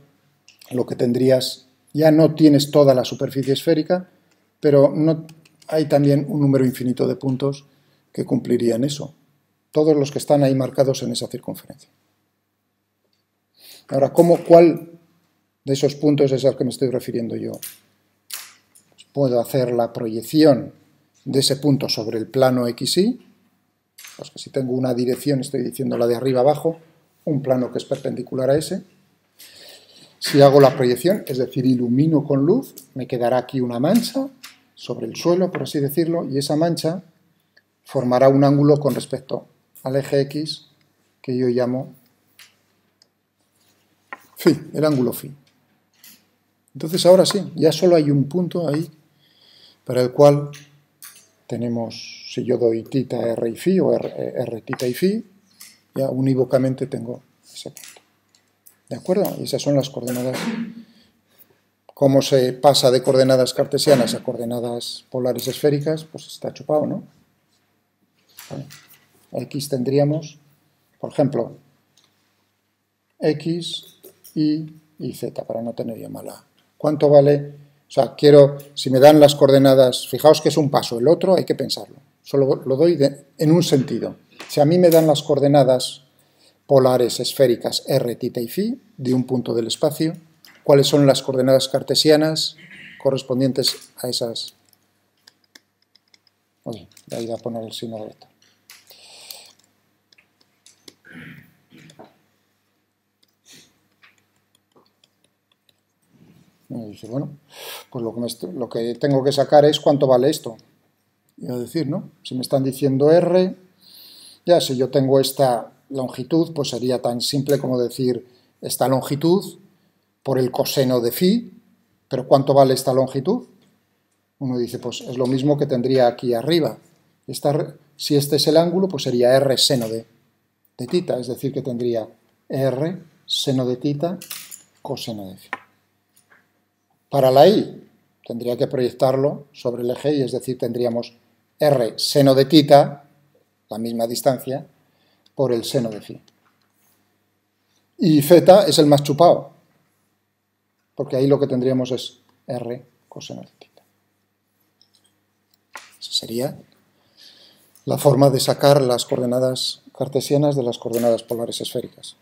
lo que tendrías, ya no tienes toda la superficie esférica, pero no, hay también un número infinito de puntos que cumplirían eso. Todos los que están ahí marcados en esa circunferencia. Ahora, ¿cuál de esos puntos es al que me estoy refiriendo yo? Pues puedo hacer la proyección de ese punto sobre el plano XY. Pues que si tengo una dirección, estoy diciendo la de arriba abajo, un plano que es perpendicular a ese. Si hago la proyección, es decir, ilumino con luz, me quedará aquí una mancha sobre el suelo, por así decirlo, y esa mancha formará un ángulo con respecto al eje X que yo llamo phi, el ángulo phi. Entonces ahora sí, ya solo hay un punto ahí para el cual tenemos, si yo doy tita, r y phi, o r tita y phi, ya unívocamente tengo ese punto. ¿De acuerdo? Y esas son las coordenadas. ¿Cómo se pasa de coordenadas cartesianas a coordenadas polares esféricas? Pues está chupado, ¿no? Vale. X tendríamos, por ejemplo, X, Y y Z, para no tener ya mala. ¿Cuánto vale? O sea, si me dan las coordenadas, fijaos que es un paso, el otro hay que pensarlo. Solo lo doy en un sentido. Si a mí me dan las coordenadas polares esféricas r, tita y phi de un punto del espacio, ¿cuáles son las coordenadas cartesianas correspondientes a esas? Oye, de ahí va a poner el signo de vector. Y dice, bueno, pues lo que tengo que sacar es cuánto vale esto. Y a decir, ¿no? Si me están diciendo R, ya si yo tengo esta longitud, pues sería tan simple como decir esta longitud por el coseno de phi, pero ¿cuánto vale esta longitud? Uno dice, pues es lo mismo que tendría aquí arriba. Si este es el ángulo, pues sería R seno de tita, es decir, que tendría R seno de tita coseno de phi. Para la Y tendría que proyectarlo sobre el eje Y, es decir, tendríamos R seno de tita, la misma distancia, por el seno de phi. Y Z es el más chupado, porque ahí lo que tendríamos es R coseno de tita. Esa Sería la forma de sacar las coordenadas cartesianas de las coordenadas polares esféricas.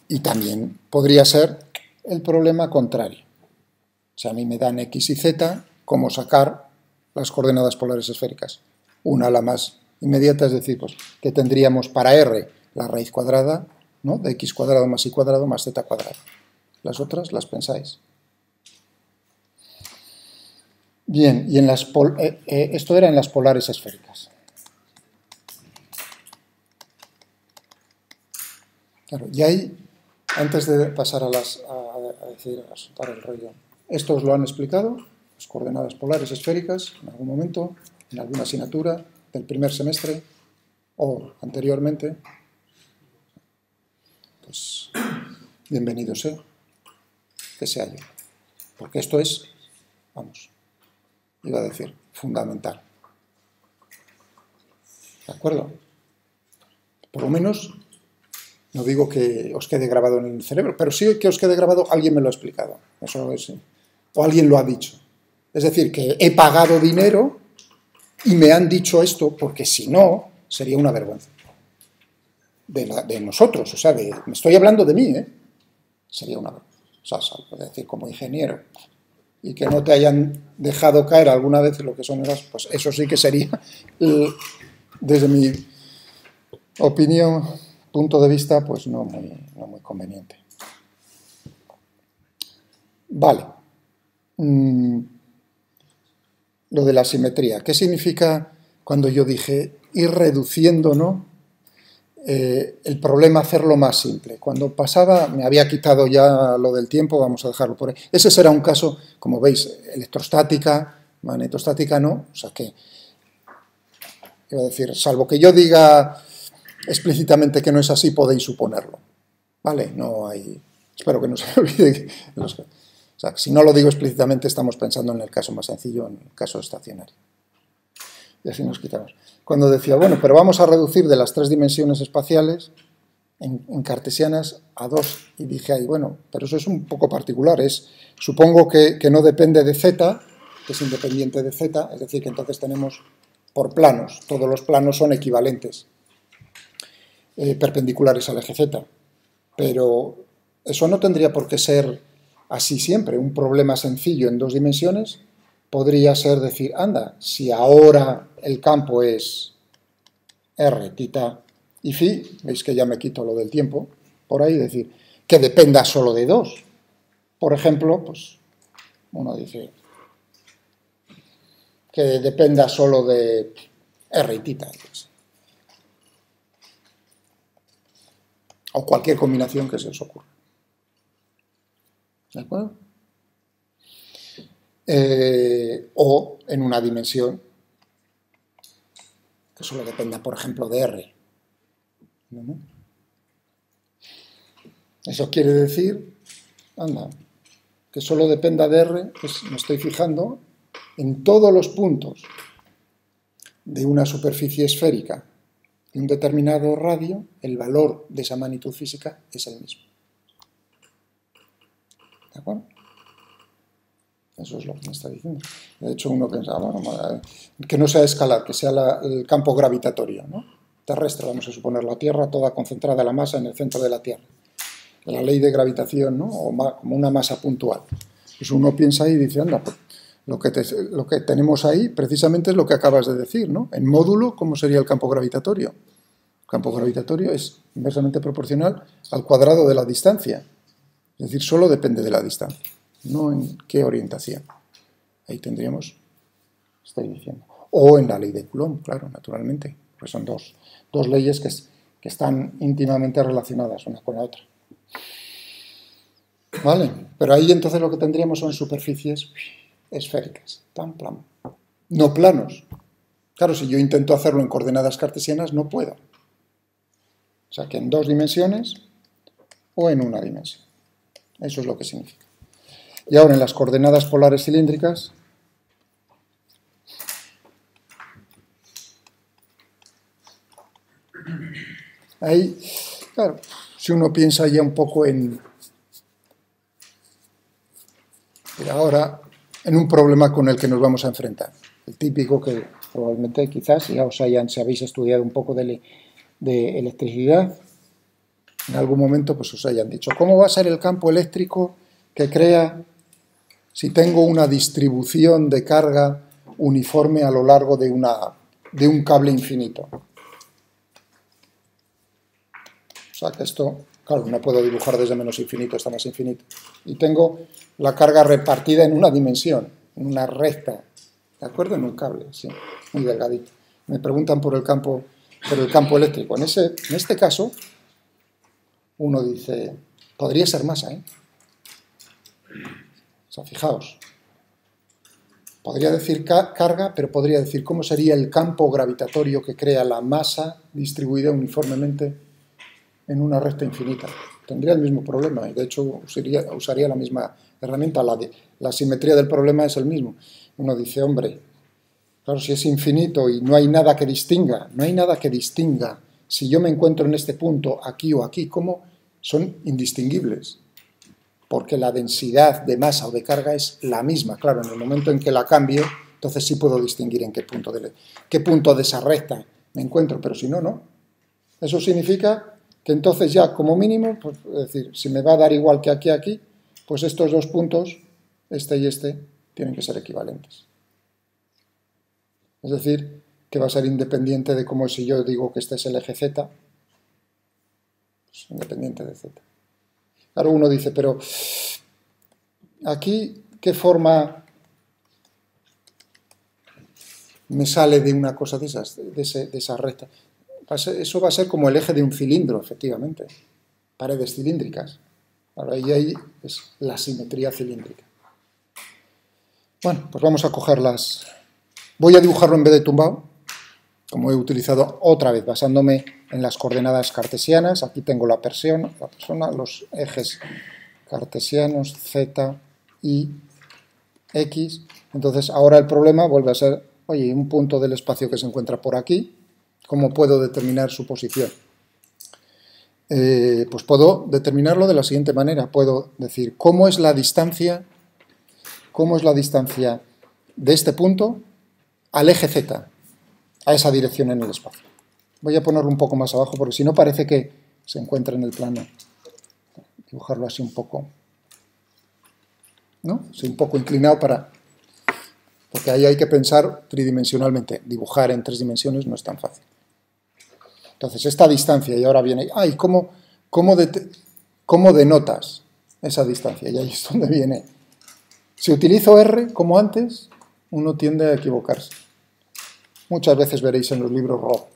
Y también podría ser el problema contrario. O sea, a mí me dan x y z, ¿cómo sacar las coordenadas polares esféricas? Una, la más inmediata, es decir, pues, que tendríamos para r la raíz cuadrada, ¿no?, de x cuadrado más y cuadrado más z cuadrado. Las otras las pensáis. Bien, y en esto era en las polares esféricas. Claro, y ahí, antes de pasar a soltar el rollo, esto os lo han explicado, las coordenadas polares esféricas, en algún momento, en alguna asignatura del primer semestre o anteriormente. Pues bienvenido sea, que sea yo, porque esto es, vamos, iba a decir, fundamental. ¿De acuerdo? Por lo menos, no digo que os quede grabado en el cerebro, pero sí que os quede grabado, alguien me lo ha explicado, eso es, o alguien lo ha dicho. Es decir, que he pagado dinero y me han dicho esto, porque si no, sería una vergüenza. De nosotros, o sea, me estoy hablando de mí, sería una vergüenza. O sea, es decir, como ingeniero, y que no te hayan dejado caer alguna vez lo que son esas, pues eso sí que sería, desde mi opinión, punto de vista, pues no muy conveniente. Vale. Lo de la simetría. ¿Qué significa cuando yo dije ir reduciendo, ¿no?, el problema, hacerlo más simple? Cuando pasaba, me había quitado ya lo del tiempo, vamos a dejarlo por ahí. Ese será un caso, como veis, electrostática, magnetostática no, o sea que, iba a decir, salvo que yo diga explícitamente que no es así, podéis suponerlo, ¿vale? No hay, espero que no se me olvide. O sea, si no lo digo explícitamente, estamos pensando en el caso más sencillo, en el caso estacionario. Y así nos quitamos. Cuando decía, bueno, pero vamos a reducir de las 3 dimensiones espaciales en cartesianas a 2, y dije ahí, bueno, pero eso es un poco particular, supongo que no depende de z, que es independiente de z, es decir, que entonces tenemos por planos, todos los planos son equivalentes, perpendiculares al eje z, pero eso no tendría por qué ser así siempre. Un problema sencillo en 2 dimensiones podría ser decir, anda, si ahora el campo es r, tita y phi, veis que ya me quito lo del tiempo, por ahí decir, que dependa solo de 2. Por ejemplo, pues uno dice que dependa solo de r y tita, o cualquier combinación que se os ocurra. ¿De acuerdo? O en una dimensión que solo dependa, por ejemplo, de R. ¿No? Eso quiere decir, anda, que solo dependa de R, pues me estoy fijando en todos los puntos de una superficie esférica de un determinado radio, el valor de esa magnitud física es el mismo. ¿De acuerdo? Eso es lo que me está diciendo. De hecho, uno pensaba, bueno, que no sea escalar, que sea el campo gravitatorio, ¿no?, terrestre, vamos a suponer la Tierra toda concentrada la masa en el centro de la Tierra. La ley de gravitación, ¿no?, o como una masa puntual. Pues uno piensa ahí y dice, anda, pues lo que tenemos ahí precisamente es lo que acabas de decir, ¿no? En módulo, ¿cómo sería el campo gravitatorio? El campo gravitatorio es inversamente proporcional al cuadrado de la distancia. Es decir, solo depende de la distancia, no en qué orientación. Ahí tendríamos, estoy diciendo. O en la ley de Coulomb, claro, naturalmente, porque son dos leyes que están íntimamente relacionadas una con la otra. ¿Vale? Pero ahí entonces lo que tendríamos son superficies esféricas, tan plan. No planos. Claro, si yo intento hacerlo en coordenadas cartesianas, no puedo. O sea, que en 2 dimensiones o en una dimensión. Eso es lo que significa. Y ahora en las coordenadas polares cilíndricas, ahí, claro, si uno piensa ya un poco en ahora, en un problema con el que nos vamos a enfrentar. el típico que probablemente quizás ya si habéis estudiado un poco de electricidad, en algún momento pues os hayan dicho, ¿cómo va a ser el campo eléctrico que crea si tengo una distribución de carga uniforme a lo largo de un cable infinito? O sea que esto, claro, no puedo dibujar desde menos infinito hasta más infinito. Y tengo la carga repartida en una dimensión, en una recta, ¿de acuerdo? En un cable, sí, muy delgadito. Me preguntan por el campo eléctrico. En este caso, uno dice, podría ser masa, ¿eh? O sea, fijaos, podría decir carga, pero podría decir cómo sería el campo gravitatorio que crea la masa distribuida uniformemente en una recta infinita. Tendría el mismo problema y de hecho usaría la misma herramienta. La simetría del problema es el mismo. Uno dice, hombre, claro, si es infinito y no hay nada que distinga, si yo me encuentro en este punto, aquí o aquí, ¿cómo? Son indistinguibles, porque la densidad de masa o de carga es la misma. Claro, en el momento en que la cambio, entonces sí puedo distinguir en qué punto de esa recta me encuentro, pero si no, no. Eso significa que entonces ya, como mínimo, pues, es decir, si me va a dar igual que aquí, pues estos dos puntos, este y este, tienen que ser equivalentes. Es decir, que va a ser independiente de cómo si yo digo que este es el eje Z, pues independiente de Z. Claro, uno dice, pero aquí, ¿qué forma me sale de una cosa de esas, de esa recta? Eso va a ser como el eje de un cilindro, efectivamente. Paredes cilíndricas. Ahora, y ahí es la simetría cilíndrica. Bueno, pues vamos a cogerlas. Voy a dibujarlo en vez de tumbado, como he utilizado otra vez, basándome en las coordenadas cartesianas. Aquí tengo la persona, los ejes cartesianos, Z, Y, X. Entonces, ahora el problema vuelve a ser, oye, un punto del espacio que se encuentra por aquí, ¿cómo puedo determinar su posición? Pues puedo determinarlo de la siguiente manera. Puedo decir, ¿cómo es la distancia de este punto al eje Z, a esa dirección en el espacio? Voy a ponerlo un poco más abajo, porque si no parece que se encuentra en el plano. Dibujarlo así un poco, ¿no? Sí, un poco inclinado porque ahí hay que pensar tridimensionalmente. Dibujar en 3 dimensiones no es tan fácil. Entonces, esta distancia, y ahora viene, ¿y cómo denotas esa distancia? Y ahí es donde viene. Si utilizo R, como antes, uno tiende a equivocarse. Muchas veces veréis en los libros RO.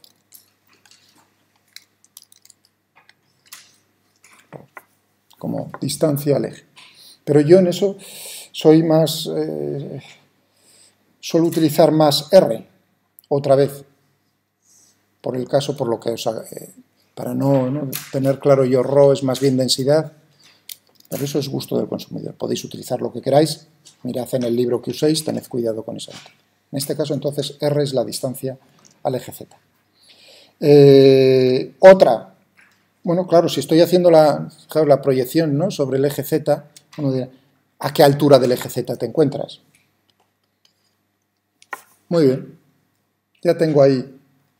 Como distancia al eje. Pero yo en eso soy más... suelo utilizar más R, otra vez. Por el caso, por lo que os haga, para no tener claro yo, RO es más bien densidad, pero eso es gusto del consumidor. Podéis utilizar lo que queráis, mirad en el libro que uséis, tened cuidado con eso. En este caso, entonces, R es la distancia al eje Z. Otra, bueno, claro, si estoy haciendo la proyección, ¿no?, sobre el eje Z, uno dirá, ¿a qué altura del eje Z te encuentras? Muy bien, ya tengo ahí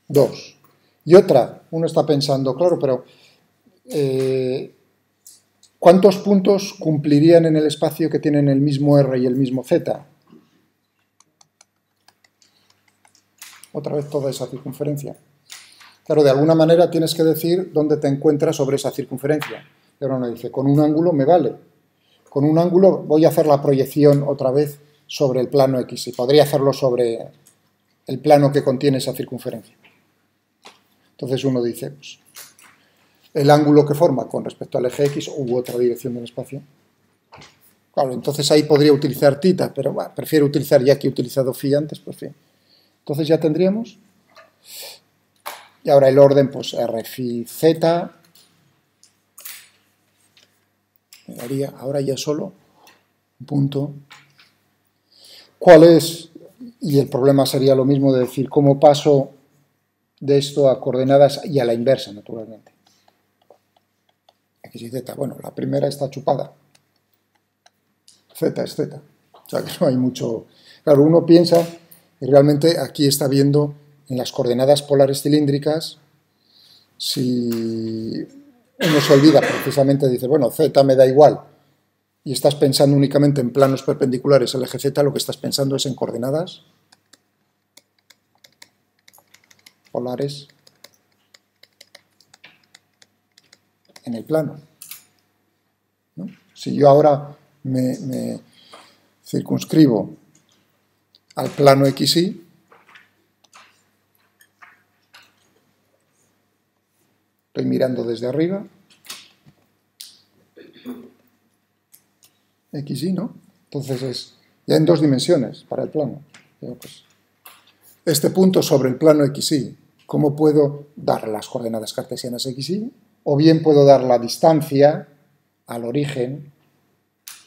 2. Y otra, uno está pensando, claro, pero ¿cuántos puntos cumplirían en el espacio que tienen el mismo R y el mismo Z? Otra vez toda esa circunferencia. Claro, de alguna manera tienes que decir dónde te encuentras sobre esa circunferencia. Y ahora uno dice, con un ángulo me vale. Con un ángulo voy a hacer la proyección otra vez sobre el plano X. Y podría hacerlo sobre el plano que contiene esa circunferencia. Entonces uno dice, pues, el ángulo que forma con respecto al eje X u otra dirección del espacio. Claro, entonces ahí podría utilizar tita, pero bueno, prefiero utilizar, ya que he utilizado phi antes, pues phi. Entonces ya tendríamos. Y ahora el orden, pues R phi z. Me daría ahora ya solo un punto. ¿Cuál es? Y el problema sería lo mismo de decir cómo paso de esto a coordenadas y a la inversa, naturalmente. X y Z. Bueno, la primera está chupada. Z es Z. O sea que no hay mucho... Claro, uno piensa Y realmente aquí está viendo en las coordenadas polares cilíndricas, si uno se olvida precisamente, dice, bueno, z me da igual, y estás pensando únicamente en planos perpendiculares al eje z, lo que estás pensando es en coordenadas polares en el plano, ¿no? Si yo ahora me circunscribo al plano XY, estoy mirando desde arriba, XY, ¿no? Entonces es ya en 2 dimensiones para el plano. Digo, pues, este punto sobre el plano XY, ¿cómo puedo dar las coordenadas cartesianas XY? O bien puedo dar la distancia al origen,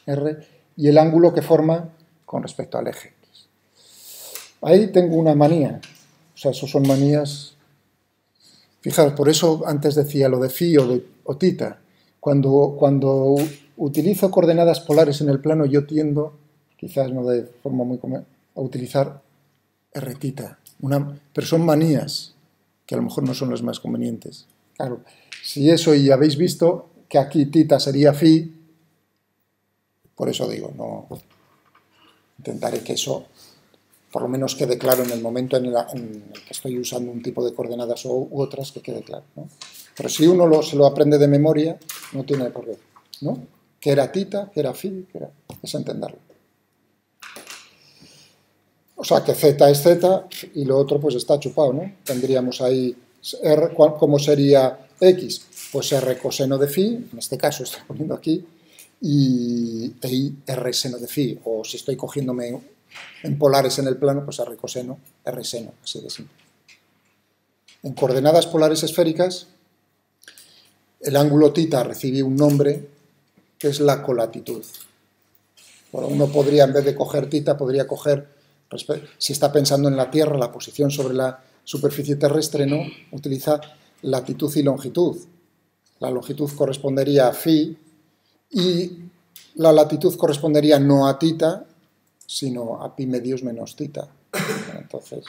R, y el ángulo que forma con respecto al eje X. Ahí tengo una manía, o sea, eso son manías. Fijaos, por eso antes decía lo de phi o tita. Cuando utilizo coordenadas polares en el plano, yo tiendo, quizás no de forma muy común, a utilizar r tita. Pero son manías que a lo mejor no son las más convenientes. Claro, si eso, y habéis visto que aquí tita sería phi, por eso digo, no intentaré que eso por lo menos quede claro en el momento en el que estoy usando un tipo de coordenadas u otras, que quede claro, ¿no? Pero si uno se lo aprende de memoria, no tiene por qué, ¿no? Que era tita, que era phi, es entenderlo. O sea, que z es z y lo otro pues está chupado, ¿no? Tendríamos ahí r, ¿cómo sería x? Pues r coseno de phi, en este caso estoy poniendo aquí, y r seno de phi, o si estoy cogiéndome en polares en el plano, pues r coseno, r seno, así de simple. En coordenadas polares esféricas, el ángulo tita recibe un nombre que es la colatitud. Bueno, uno podría, en vez de coger tita, podría coger, si está pensando en la Tierra, la posición sobre la superficie terrestre, ¿no? Utiliza latitud y longitud. La longitud correspondería a phi y la latitud correspondería no a tita, sino a pi medios menos tita. Entonces,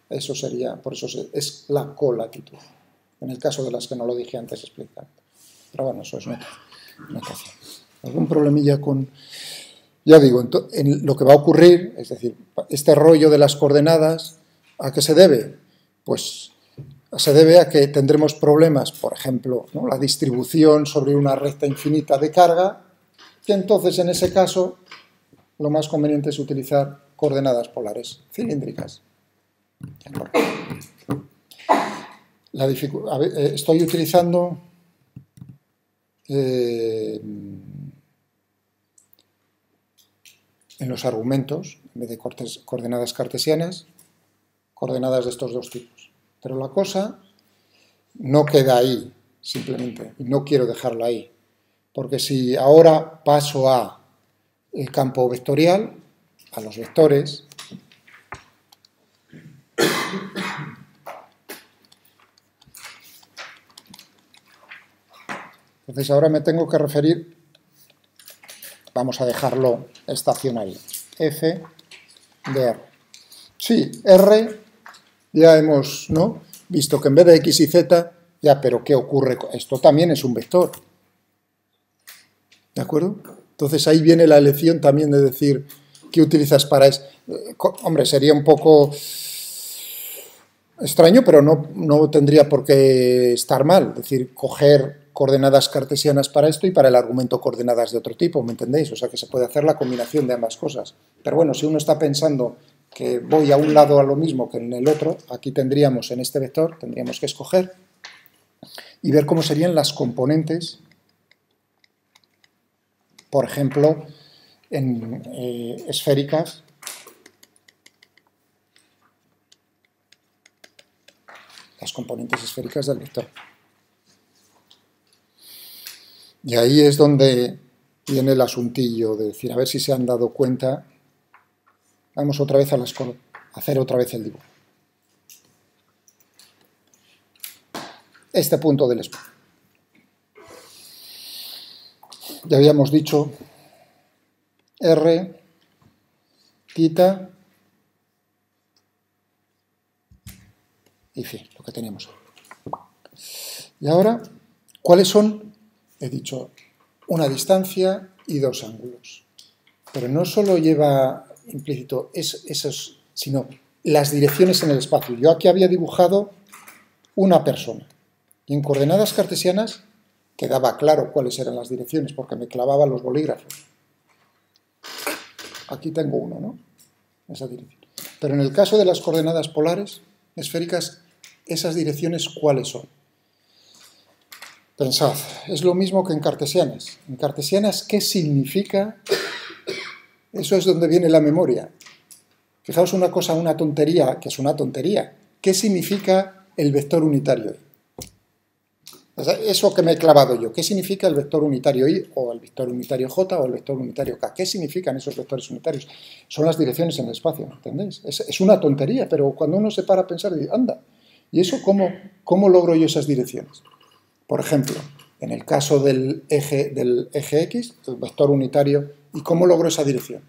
eso sería, por eso es la colatitud. En el caso de las que no lo dije antes explicando. Pero bueno, eso es notación. ¿Algún problemilla con...? Ya digo, en lo que va a ocurrir, es decir, este rollo de las coordenadas, ¿a qué se debe? Pues se debe a que tendremos problemas, por ejemplo, ¿no? La distribución sobre una recta infinita de carga, que entonces en ese caso lo más conveniente es utilizar coordenadas polares cilíndricas. Estoy utilizando en los argumentos, en vez de coordenadas cartesianas, coordenadas de estos dos tipos. Pero la cosa no queda ahí, simplemente, y no quiero dejarla ahí, porque si ahora paso a el campo vectorial, a los vectores, entonces ahora me tengo que referir, vamos a dejarlo estacionario, f de r. Sí, r, ya hemos, ¿no?, visto que en vez de x y z, ya, pero ¿qué ocurre? Esto también es un vector. ¿De acuerdo? Entonces ahí viene la elección también de decir, ¿qué utilizas para eso? Hombre, sería un poco extraño, pero no tendría por qué estar mal. Es decir, coger coordenadas cartesianas para esto y para el argumento coordenadas de otro tipo, ¿me entendéis? O sea, que se puede hacer la combinación de ambas cosas. Pero bueno, si uno está pensando que voy a un lado a lo mismo que en el otro, aquí tendríamos, en este vector, tendríamos que escoger y ver cómo serían las componentes, por ejemplo, en esféricas, las componentes esféricas del vector. Y ahí es donde viene el asuntillo de decir, a ver si se han dado cuenta. Vamos otra vez a hacer otra vez el dibujo. Este punto del espejo. Ya habíamos dicho r, tita, y phi, lo que teníamos ahí. Y ahora, ¿cuáles son? He dicho una distancia y dos ángulos. Pero no solo lleva implícito esos, sino las direcciones en el espacio. Yo aquí había dibujado una persona. Y en coordenadas cartesianas quedaba claro cuáles eran las direcciones, porque me clavaba los bolígrafos. Aquí tengo uno, ¿no? Esa dirección. Pero en el caso de las coordenadas polares, esféricas, esas direcciones, ¿cuáles son? Pensad, es lo mismo que en cartesianas. En cartesianas, ¿qué significa? Eso es donde viene la memoria. Fijaos una cosa, una tontería, que es una tontería. ¿Qué significa el vector unitario? O sea, eso que me he clavado yo, ¿qué significa el vector unitario I o el vector unitario J o el vector unitario K? ¿Qué significan esos vectores unitarios? Son las direcciones en el espacio, ¿entendéis? Es una tontería, pero cuando uno se para a pensar, dice, anda, ¿y eso cómo logro yo esas direcciones? Por ejemplo, en el caso del eje X, el vector unitario, ¿y cómo logro esa dirección?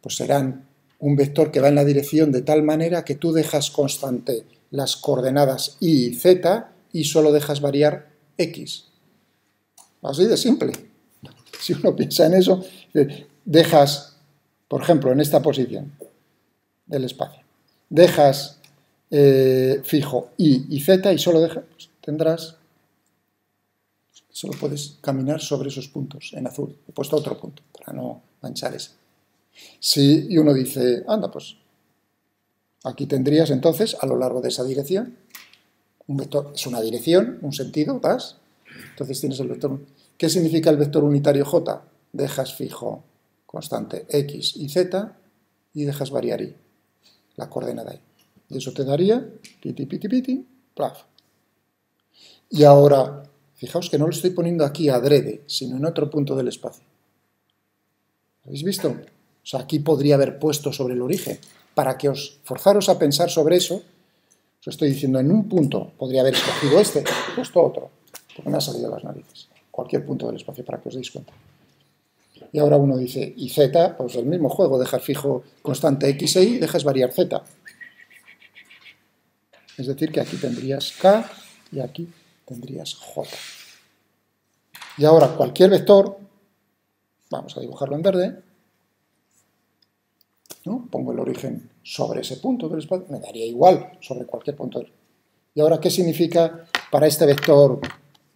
Pues serán un vector que va en la dirección de tal manera que tú dejas constante las coordenadas Y y Z y solo dejas variar X. Así de simple. Si uno piensa en eso, dejas, por ejemplo, en esta posición del espacio, dejas fijo Y y Z y solo dejas, pues, tendrás, solo puedes caminar sobre esos puntos en azul. He puesto otro punto para no manchar ese. Y uno dice, anda, pues aquí tendrías entonces, a lo largo de esa dirección, un vector, es una dirección, un sentido, vas, entonces tienes el vector. ¿Qué significa el vector unitario J? Dejas fijo constante X y Z y dejas variar Y, la coordenada Y. Y eso te daría, piti, piti, piti, plaf. Y ahora, fijaos que no lo estoy poniendo aquí adrede, sino en otro punto del espacio. ¿Habéis visto? O sea, aquí podría haber puesto sobre el origen. Para que os forzaros a pensar sobre eso, os estoy diciendo, en un punto podría haber escogido este, puesto otro, porque me ha salido las narices. Cualquier punto del espacio, para que os deis cuenta. Y ahora uno dice, y Z, pues el mismo juego, dejas fijo constante X e Y, dejas variar Z. Es decir, que aquí tendrías K y aquí tendrías J. Y ahora cualquier vector, vamos a dibujarlo en verde, ¿no? Pongo el origen sobre ese punto del espacio, me daría igual sobre cualquier punto. ¿Y ahora qué significa para este vector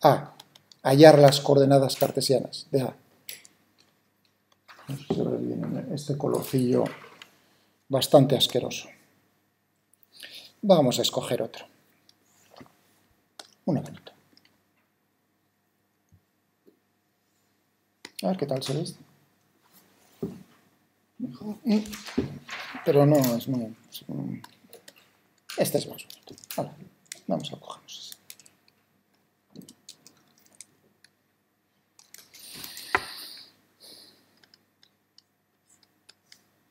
A? Hallar las coordenadas cartesianas de A. Este colorcillo bastante asqueroso. Vamos a escoger otro. Uno bonito. A ver qué tal se ve este. Pero no es muy... Este es más bonito. Vale, vamos a cogernos ese.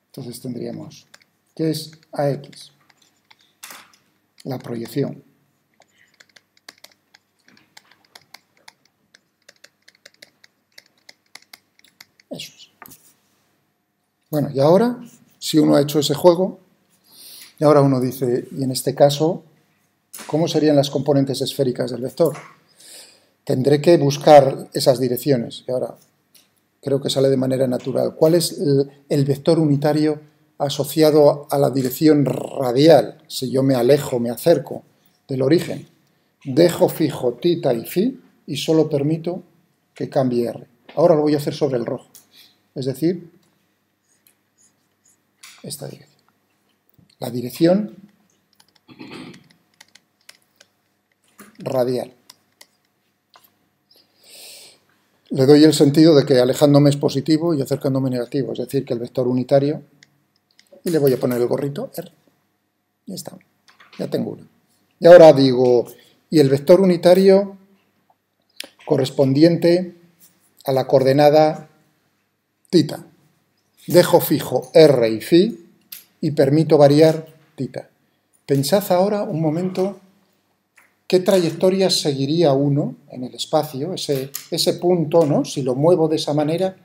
Entonces tendríamos, ¿qué es AX? La proyección. Eso es. Bueno, y ahora, si uno ha hecho ese juego, y ahora uno dice, y en este caso, ¿cómo serían las componentes esféricas del vector? Tendré que buscar esas direcciones. Y ahora creo que sale de manera natural. ¿Cuál es el vector unitario asociado a la dirección radial? Si yo me alejo, me acerco del origen, dejo fijo θ y φ y solo permito que cambie R. Ahora lo voy a hacer sobre el rojo. Es decir, esta dirección. La dirección radial. Le doy el sentido de que alejándome es positivo y acercándome negativo, es decir, que el vector unitario, y le voy a poner el gorrito R. Ya está, ya tengo uno. Y ahora digo, y el vector unitario correspondiente a la coordenada θ. Dejo fijo R y φ y permito variar θ. Pensad ahora un momento qué trayectoria seguiría uno en el espacio, ese punto, ¿no? Si lo muevo de esa manera,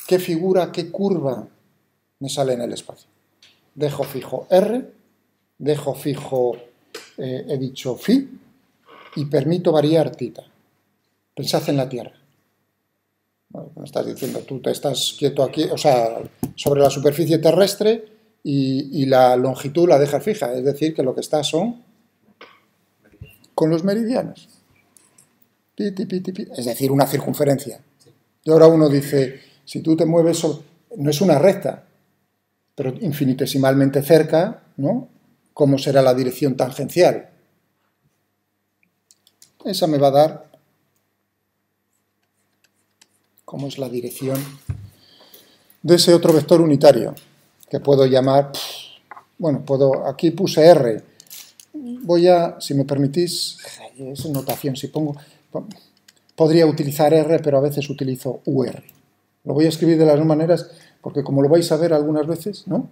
¿qué figura, qué curva me sale en el espacio? Dejo fijo R, dejo fijo he dicho phi y permito variar θ. Pensad en la Tierra. Bueno, me estás diciendo, tú te estás quieto aquí, o sea, sobre la superficie terrestre y la longitud la dejas fija, es decir, que lo que está son con los meridianos. Pi, ti, pi, ti, pi. Es decir, una circunferencia. Y ahora uno dice, si tú te mueves, no es una recta, pero infinitesimalmente cerca, ¿no? ¿Cómo será la dirección tangencial? Esa me va a dar cómo es la dirección de ese otro vector unitario, que puedo llamar, bueno, aquí puse R. Voy a, si me permitís, es notación, si pongo, podría utilizar R, pero a veces utilizo UR. Lo voy a escribir de las dos maneras, porque como lo vais a ver algunas veces, ¿no?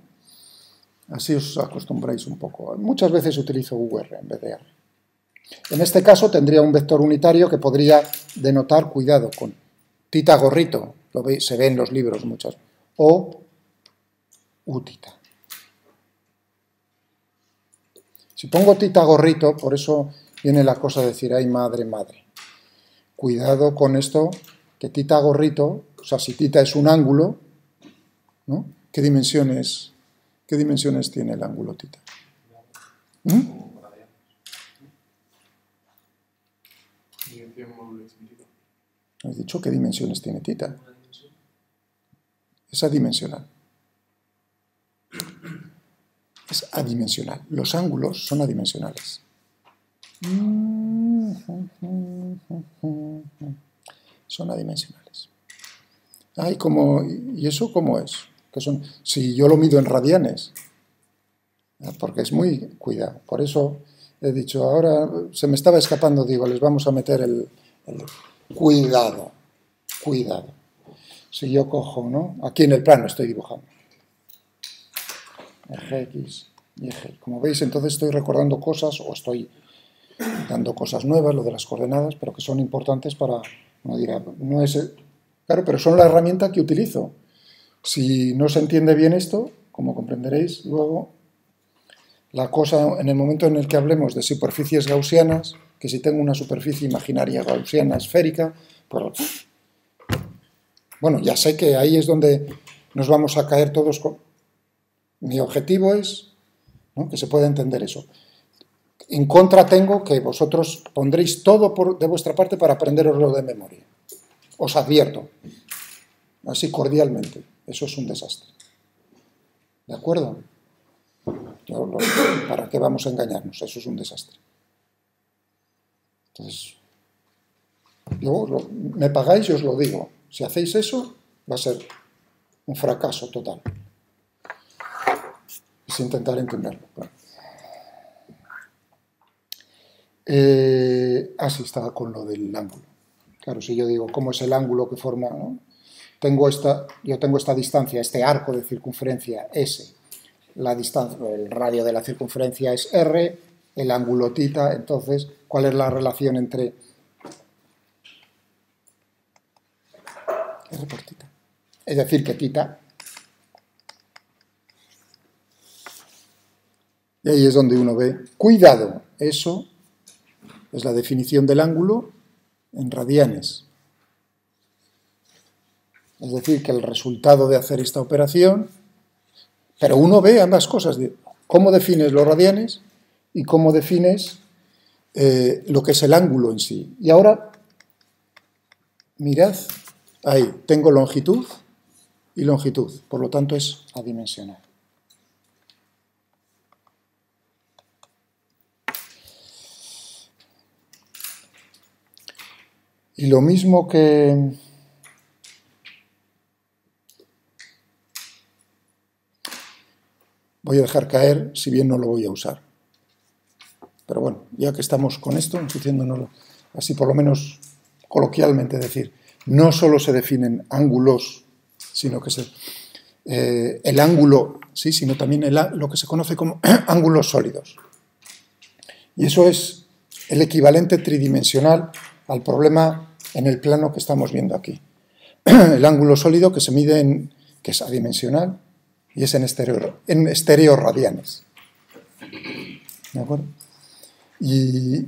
Así os acostumbráis un poco. Muchas veces utilizo UR en vez de R. En este caso tendría un vector unitario que podría denotar, cuidado, con θ gorrito, se ve en los libros muchas, o Uθ. Si pongo θ gorrito, por eso viene la cosa de decir, ay madre, madre. Cuidado con esto, que θ gorrito, o sea, si θ es un ángulo, ¿no? ¿Qué dimensiones tiene el ángulo θ? ¿Has dicho qué dimensiones tiene θ? Es adimensional. Es adimensional. Los ángulos son adimensionales. Son adimensionales. Ay, ¿y eso cómo es? Si yo lo mido en radianes, porque es muy... Cuidado. Por eso he dicho, ahora se me estaba escapando, digo, les vamos a meter el cuidado. Si yo cojo, ¿no? Aquí en el plano estoy dibujando. Eje X y eje Y. Como veis, entonces estoy recordando cosas o estoy dando cosas nuevas, lo de las coordenadas, pero que son importantes para... Uno dirá, no es... Claro, pero son la herramienta que utilizo. Si no se entiende bien esto, como comprenderéis, luego la cosa, en el momento en el que hablemos de superficies gaussianas, que si tengo una superficie imaginaria gaussiana esférica, pues... Bueno, ya sé que ahí es donde nos vamos a caer todos. Mi objetivo es, ¿no?, que se pueda entender eso. En contra tengo que vosotros pondréis todo de vuestra parte para aprenderoslo de memoria. Os advierto, así cordialmente, eso es un desastre. ¿De acuerdo? ¿Para qué vamos a engañarnos? Eso es un desastre. Entonces, me pagáis y os lo digo. Si hacéis eso, va a ser un fracaso total. Es intentar entenderlo. Bueno. Sí, estaba con lo del ángulo. Claro, si yo digo, ¿cómo es el ángulo que forma, ¿no? Yo tengo esta distancia, este arco de circunferencia S. La distancia, el radio de la circunferencia es R, el ángulo θ. Entonces, ¿cuál es la relación entre R por θ? Es decir, que θ. Y ahí es donde uno ve, cuidado, eso es la definición del ángulo en radianes. Es decir, que el resultado de hacer esta operación, pero uno ve ambas cosas, cómo defines los radianes y cómo defines lo que es el ángulo en sí. Y ahora, mirad, ahí tengo longitud y longitud, por lo tanto es adimensional. Y lo mismo que... Voy a dejar caer, si bien no lo voy a usar. Pero bueno, ya que estamos con esto, diciéndonos así por lo menos coloquialmente decir, no solo se definen ángulos, sino que el ángulo, sí, sino también lo que se conoce como ángulos sólidos. Y eso es el equivalente tridimensional al problema en el plano que estamos viendo aquí. El ángulo sólido que se mide que es adimensional y es en estéreo radianes. ¿De acuerdo? Y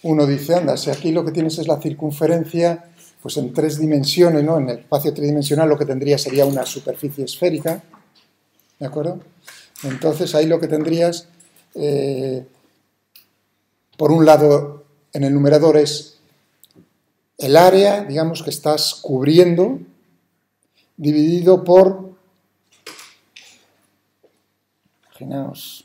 uno dice, anda, si aquí lo que tienes es la circunferencia, pues en 3 dimensiones, ¿no? En el espacio tridimensional lo que tendría sería una superficie esférica, ¿de acuerdo? Entonces ahí lo que tendrías, por un lado, en el numerador es el área, digamos, que estás cubriendo, dividido por, imaginaos,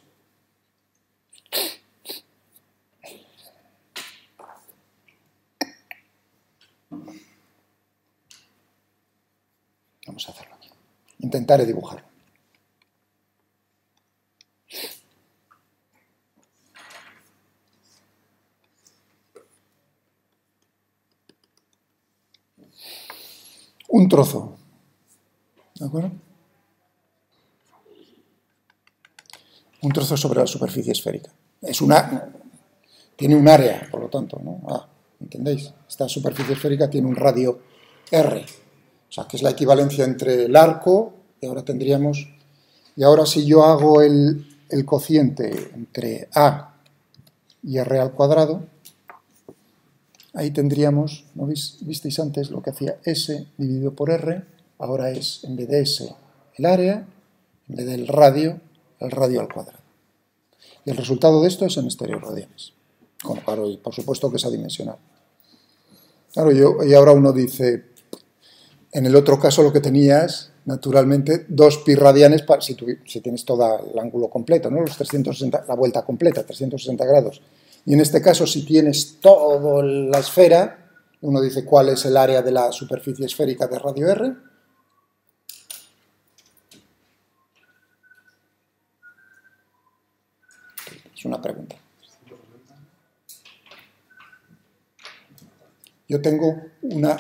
vamos a hacerlo aquí, intentaré dibujarlo. Un trozo, ¿de acuerdo? Un trozo sobre la superficie esférica. Tiene un área, por lo tanto, ¿no? ¿Entendéis? Esta superficie esférica tiene un radio R, o sea, que es la equivalencia entre el arco, y ahora tendríamos, y ahora si yo hago el cociente entre A y R al cuadrado, ahí tendríamos, ¿no visteis antes lo que hacía S dividido por R? Ahora es, en vez de S, el área, en vez del radio, el radio al cuadrado. Y el resultado de esto es en estereoradianes. Bueno, claro, y por supuesto que es adimensional. Claro, y ahora uno dice, en el otro caso lo que tenías, naturalmente, 2 pi radianes, si tienes todo el ángulo completo, ¿no? Los 360, la vuelta completa, 360 grados. Y en este caso, si tienes toda la esfera, uno dice, ¿cuál es el área de la superficie esférica de radio R? Es una pregunta. Yo tengo una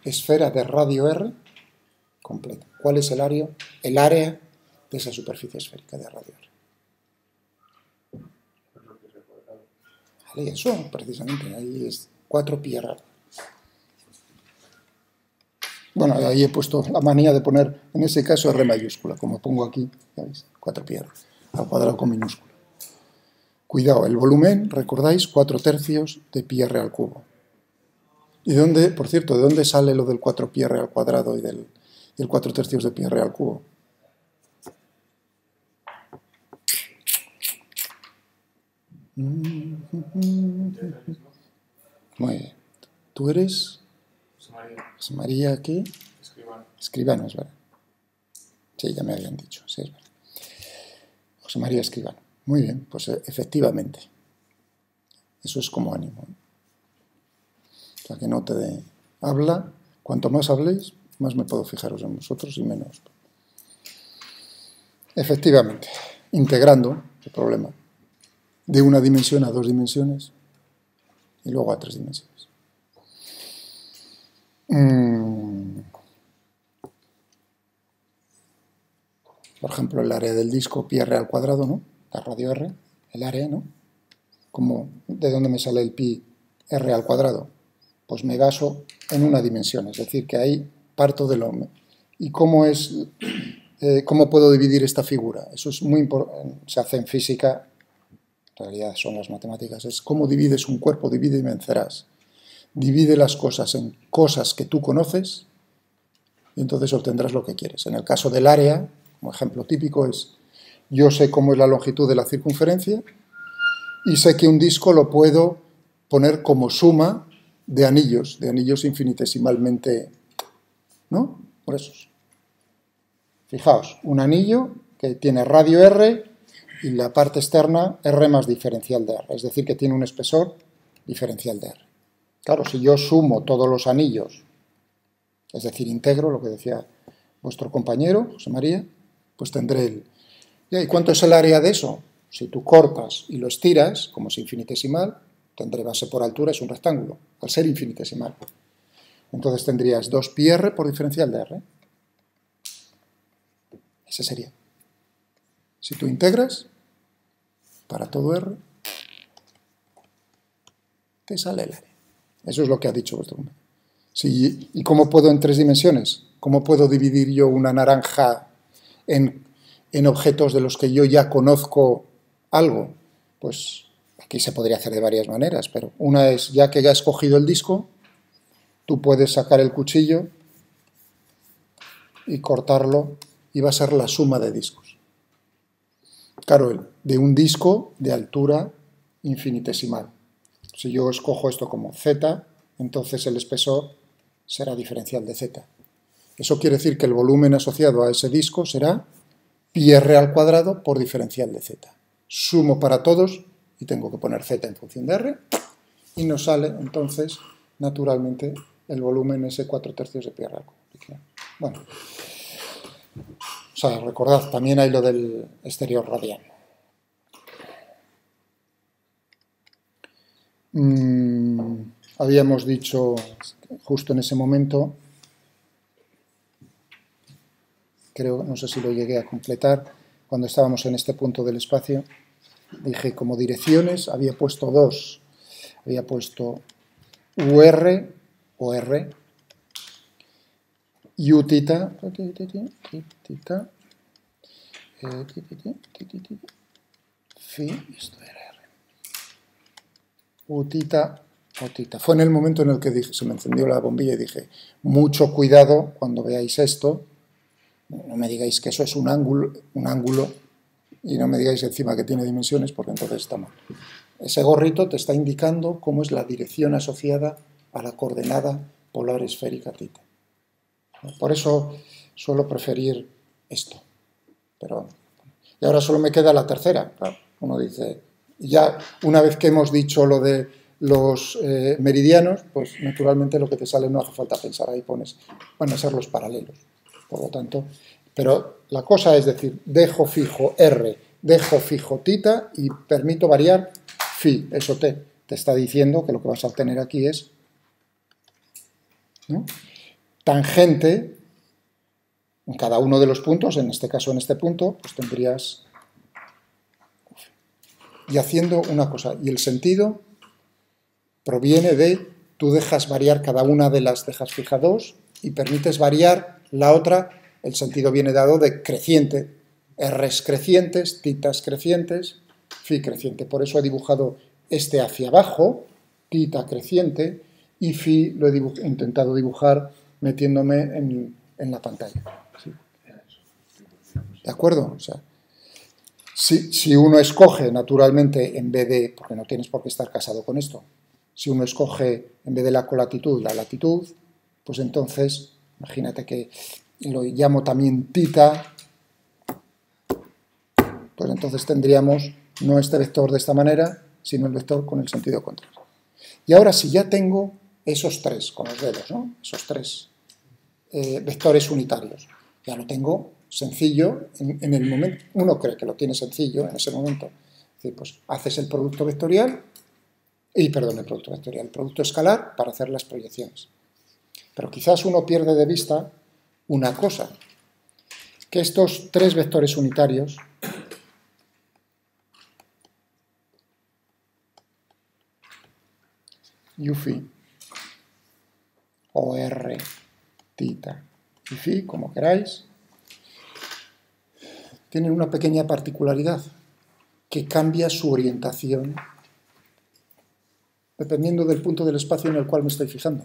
esfera de radio R completa. ¿Cuál es el área de esa superficie esférica de radio R? Vale, eso, precisamente, ahí es 4 pi R. Bueno, ahí he puesto la manía de poner, en ese caso, R mayúscula, como pongo aquí, ya veis, 4 pi R, al cuadrado con minúscula. Cuidado, el volumen, recordáis, 4/3 de pi R al cubo. ¿Y de dónde, por cierto, de dónde sale lo del 4 pi R al cuadrado y del 4/3 de pi R al cubo? Muy bien. ¿Tú eres? José María, ¿qué? Escribano. Escribano, es verdad. Sí, ya me habían dicho, sí, es verdad. José María Escribano. Muy bien, pues efectivamente. Eso es como ánimo. O sea, que no te habla. Cuanto más habléis, más me puedo fijaros en vosotros y menos. Efectivamente, integrando el problema de una dimensión a 2 dimensiones y luego a 3 dimensiones. Por ejemplo, el área del disco pi R al cuadrado, ¿no? La radio R, el área, ¿no? ¿De dónde me sale el pi R al cuadrado? Pues me baso en una dimensión, es decir, que ahí parto de lo... ¿Y cómo puedo dividir esta figura? Eso es muy importante, se hace en física, en realidad son las matemáticas, es cómo divides un cuerpo, divide y vencerás. Divide las cosas en cosas que tú conoces y entonces obtendrás lo que quieres. En el caso del área, como ejemplo típico es, yo sé cómo es la longitud de la circunferencia y sé que un disco lo puedo poner como suma de anillos infinitesimalmente, ¿no? Por eso. Fijaos, un anillo que tiene radio R y la parte externa R más diferencial de R, es decir, que tiene un espesor diferencial de R. Claro, si yo sumo todos los anillos, es decir, integro, lo que decía vuestro compañero, José María, pues tendré el... ¿Y cuánto es el área de eso? Si tú cortas y lo estiras, como es infinitesimal, tendré base por altura, es un rectángulo, al ser infinitesimal. Entonces tendrías 2 pi R por diferencial de R. Ese sería. Si tú integras, para todo R, te sale el área. Eso es lo que ha dicho vuestro compañero. Sí, ¿y cómo puedo en 3 dimensiones? ¿Cómo puedo dividir yo una naranja en objetos de los que yo ya conozco algo? Pues Aquí se podría hacer de varias maneras, pero una es, ya que ya has cogido el disco, tú puedes sacar el cuchillo y cortarlo y va a ser la suma de discos. Claro, de un disco de altura infinitesimal. Si yo escojo esto como Z, entonces el espesor será diferencial de Z. Eso quiere decir que el volumen asociado a ese disco será pi r al cuadrado por diferencial de Z. Sumo para todos y tengo que poner Z en función de R y nos sale entonces naturalmente el volumen ese 4/3 de pi r al cuadrado. Bueno, o sea, recordad, también hay lo del exterior radial. Habíamos dicho justo en ese momento, creo, no sé si lo llegué a completar, cuando estábamos en este punto del espacio, dije como direcciones, había puesto dos, había puesto UR o R y U tita, phi, esto era R, U tita o tita. Fue en el momento en el que dije, se me encendió la bombilla y dije, mucho cuidado cuando veáis esto, no me digáis que eso es un ángulo y no me digáis encima que tiene dimensiones porque entonces está mal. Ese gorrito te está indicando cómo es la dirección asociada a la coordenada polar esférica tita. Por eso suelo preferir esto. Pero, y ahora solo me queda la tercera. Claro, uno dice, ya una vez que hemos dicho lo de los meridianos, pues naturalmente lo que te sale no hace falta pensar, ahí pones, van a ser los paralelos. Por lo tanto, pero la cosa es decir, dejo fijo R, dejo fijo tita y permito variar phi, eso te está diciendo que lo que vas a obtener aquí es, ¿no?, tangente en cada uno de los puntos, en este caso en este punto, pues tendrías, y haciendo una cosa, y el sentido proviene de, tú dejas variar cada una de las, dejas fija 2 y permites variar la otra, el sentido viene dado de creciente, R's crecientes, titas crecientes, phi creciente, por eso he dibujado este hacia abajo, tita creciente, y phi lo he intentado dibujar metiéndome en la pantalla. ¿Sí? ¿De acuerdo? O sea, si uno escoge, naturalmente, en vez de, porque no tienes por qué estar casado con esto, si uno escoge, en vez de la colatitud, la latitud, pues entonces, imagínate que lo llamo también tita, pues entonces tendríamos no este vector de esta manera, sino el vector con el sentido contrario. Y ahora, si ya tengo esos tres, con los dedos, ¿no?, esos tres vectores unitarios, ya lo tengo sencillo en el momento, uno cree que lo tiene sencillo en ese momento, es decir, pues haces el producto vectorial, el producto escalar para hacer las proyecciones. Pero quizás uno pierde de vista una cosa, que estos tres vectores unitarios u phi, o r, tita y phi, como queráis, tienen una pequeña particularidad, que cambia su orientación dependiendo del punto del espacio en el cual me estoy fijando.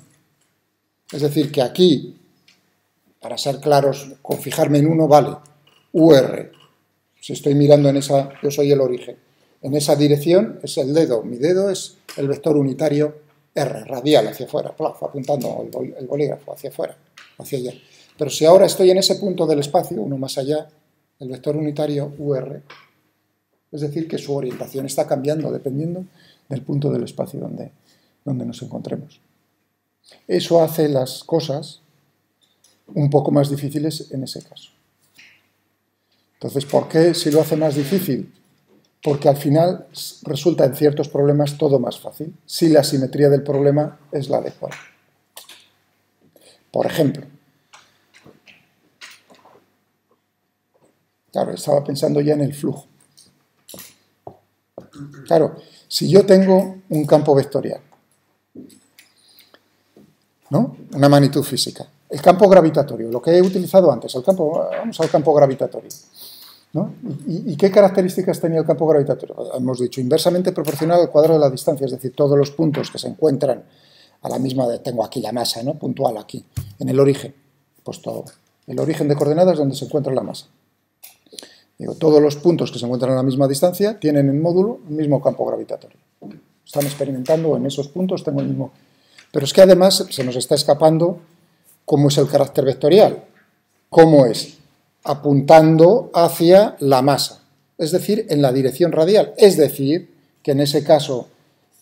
Es decir, que aquí, para ser claros, con fijarme en uno vale UR, si estoy mirando en esa, yo soy el origen, en esa dirección es el dedo, mi dedo es el vector unitario R, radial hacia afuera, apuntando el bolígrafo hacia afuera, hacia allá. Pero si ahora estoy en ese punto del espacio, uno más allá, el vector unitario UR, es decir, que su orientación está cambiando dependiendo del punto del espacio donde nos encontremos. Eso hace las cosas un poco más difíciles en ese caso. Entonces, ¿por qué si lo hace más difícil? Porque al final resulta en ciertos problemas todo más fácil, si la simetría del problema es la adecuada. Por ejemplo, claro, estaba pensando ya en el flujo. Claro, si yo tengo un campo vectorial, ¿no?, una magnitud física, el campo gravitatorio, lo que he utilizado antes, vamos al campo gravitatorio, ¿no? ¿Y qué características tenía el campo gravitatorio? Hemos dicho inversamente proporcional al cuadrado de la distancia, es decir, todos los puntos que se encuentran a la misma, tengo aquí la masa, ¿no? Puntual aquí, en el origen, he puesto el origen de coordenadas donde se encuentra la masa. Digo, todos los puntos que se encuentran a la misma distancia tienen en módulo el mismo campo gravitatorio. Están experimentando en esos puntos, tengo el mismo. Pero es que además se nos está escapando cómo es el carácter vectorial. ¿Cómo es? Apuntando hacia la masa, es decir, en la dirección radial. Es decir, que en ese caso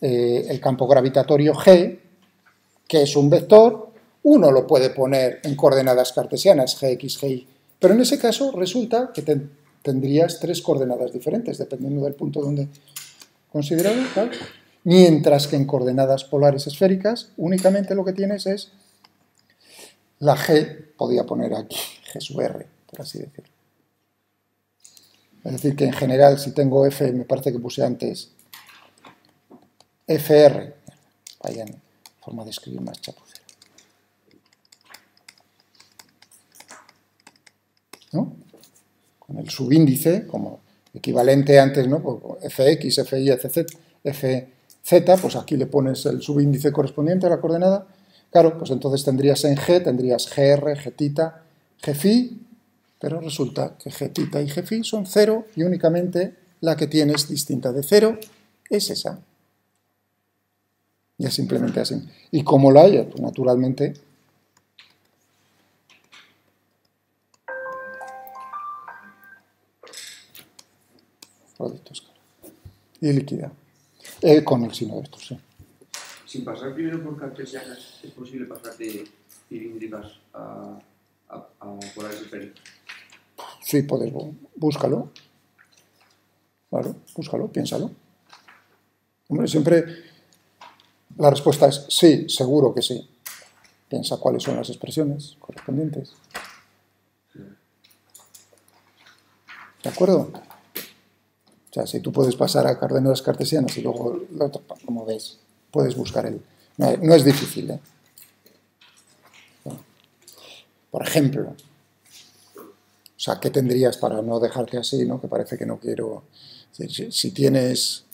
el campo gravitatorio G, que es un vector, uno lo puede poner en coordenadas cartesianas, Gx, Gy, pero en ese caso resulta que tendrías tres coordenadas diferentes, dependiendo del punto donde considerado, ¿vale? Mientras que en coordenadas polares esféricas únicamente lo que tienes es la G, podría poner aquí G sub R, por así decirlo. Es decir, que en general si tengo F, me parece que puse antes FR, vaya en forma de escribir más chapucera, ¿no? Con el subíndice como equivalente antes, ¿no? Pues Fx, Fy, Fz, pues aquí le pones el subíndice correspondiente a la coordenada. Claro, pues entonces tendrías en G, tendrías GR, Gθ, Gφ, pero resulta que Gθ y Gφ son 0 y únicamente la que tienes distinta de 0 es esa. Ya simplemente así. ¿Y cómo la hay? Pues naturalmente producto escalar y líquida. Con el signo de estos, sí. Sin pasar primero por cartesianas, ¿es posible pasar de cilíndricas a polares esféricas? Sí, puedes, búscalo. Claro, búscalo, piénsalo. Hombre, siempre la respuesta es sí, seguro que sí. Piensa cuáles son las expresiones correspondientes. ¿De acuerdo? O sea, si tú puedes pasar a coordenadas cartesianas y luego, como ves, puedes buscar el... No es difícil, ¿eh? Bueno, por ejemplo, o sea, ¿qué tendrías para no dejarte así, ¿no? Que parece que no quiero... Si tienes...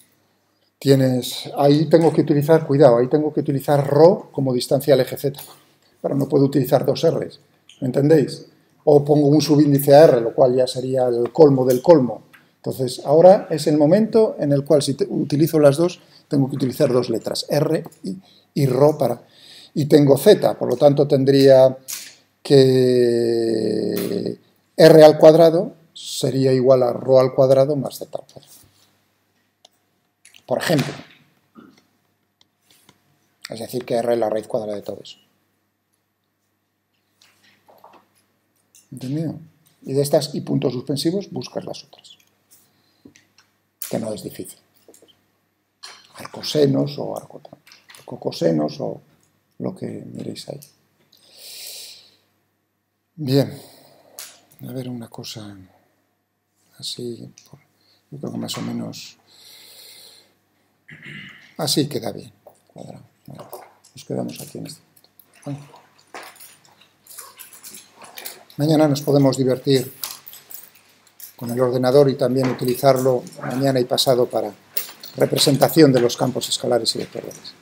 Ahí tengo que utilizar, cuidado, ahí tengo que utilizar ρ como distancia al eje z, pero no puedo utilizar dos r's, ¿me entendéis? O pongo un subíndice a r, lo cual ya sería el colmo del colmo. Entonces, ahora es el momento en el cual si utilizo las dos, tengo que utilizar dos letras, r y ρ para... Y tengo z, por lo tanto tendría que r al cuadrado sería igual a ρ al cuadrado más z al cuadrado. Por ejemplo. Es decir, que r es la raíz cuadrada de todo eso. ¿Entendido? Y de estas y puntos suspensivos buscas las otras. Que no es difícil. Arcosenos o arcocosenos o lo que miréis ahí. Bien. A ver una cosa así. Yo creo que más o menos... Así queda bien. Cuadrado. Nos quedamos aquí en este punto. Bueno. Mañana nos podemos divertir con el ordenador y también utilizarlo mañana y pasado para representación de los campos escalares y vectoriales.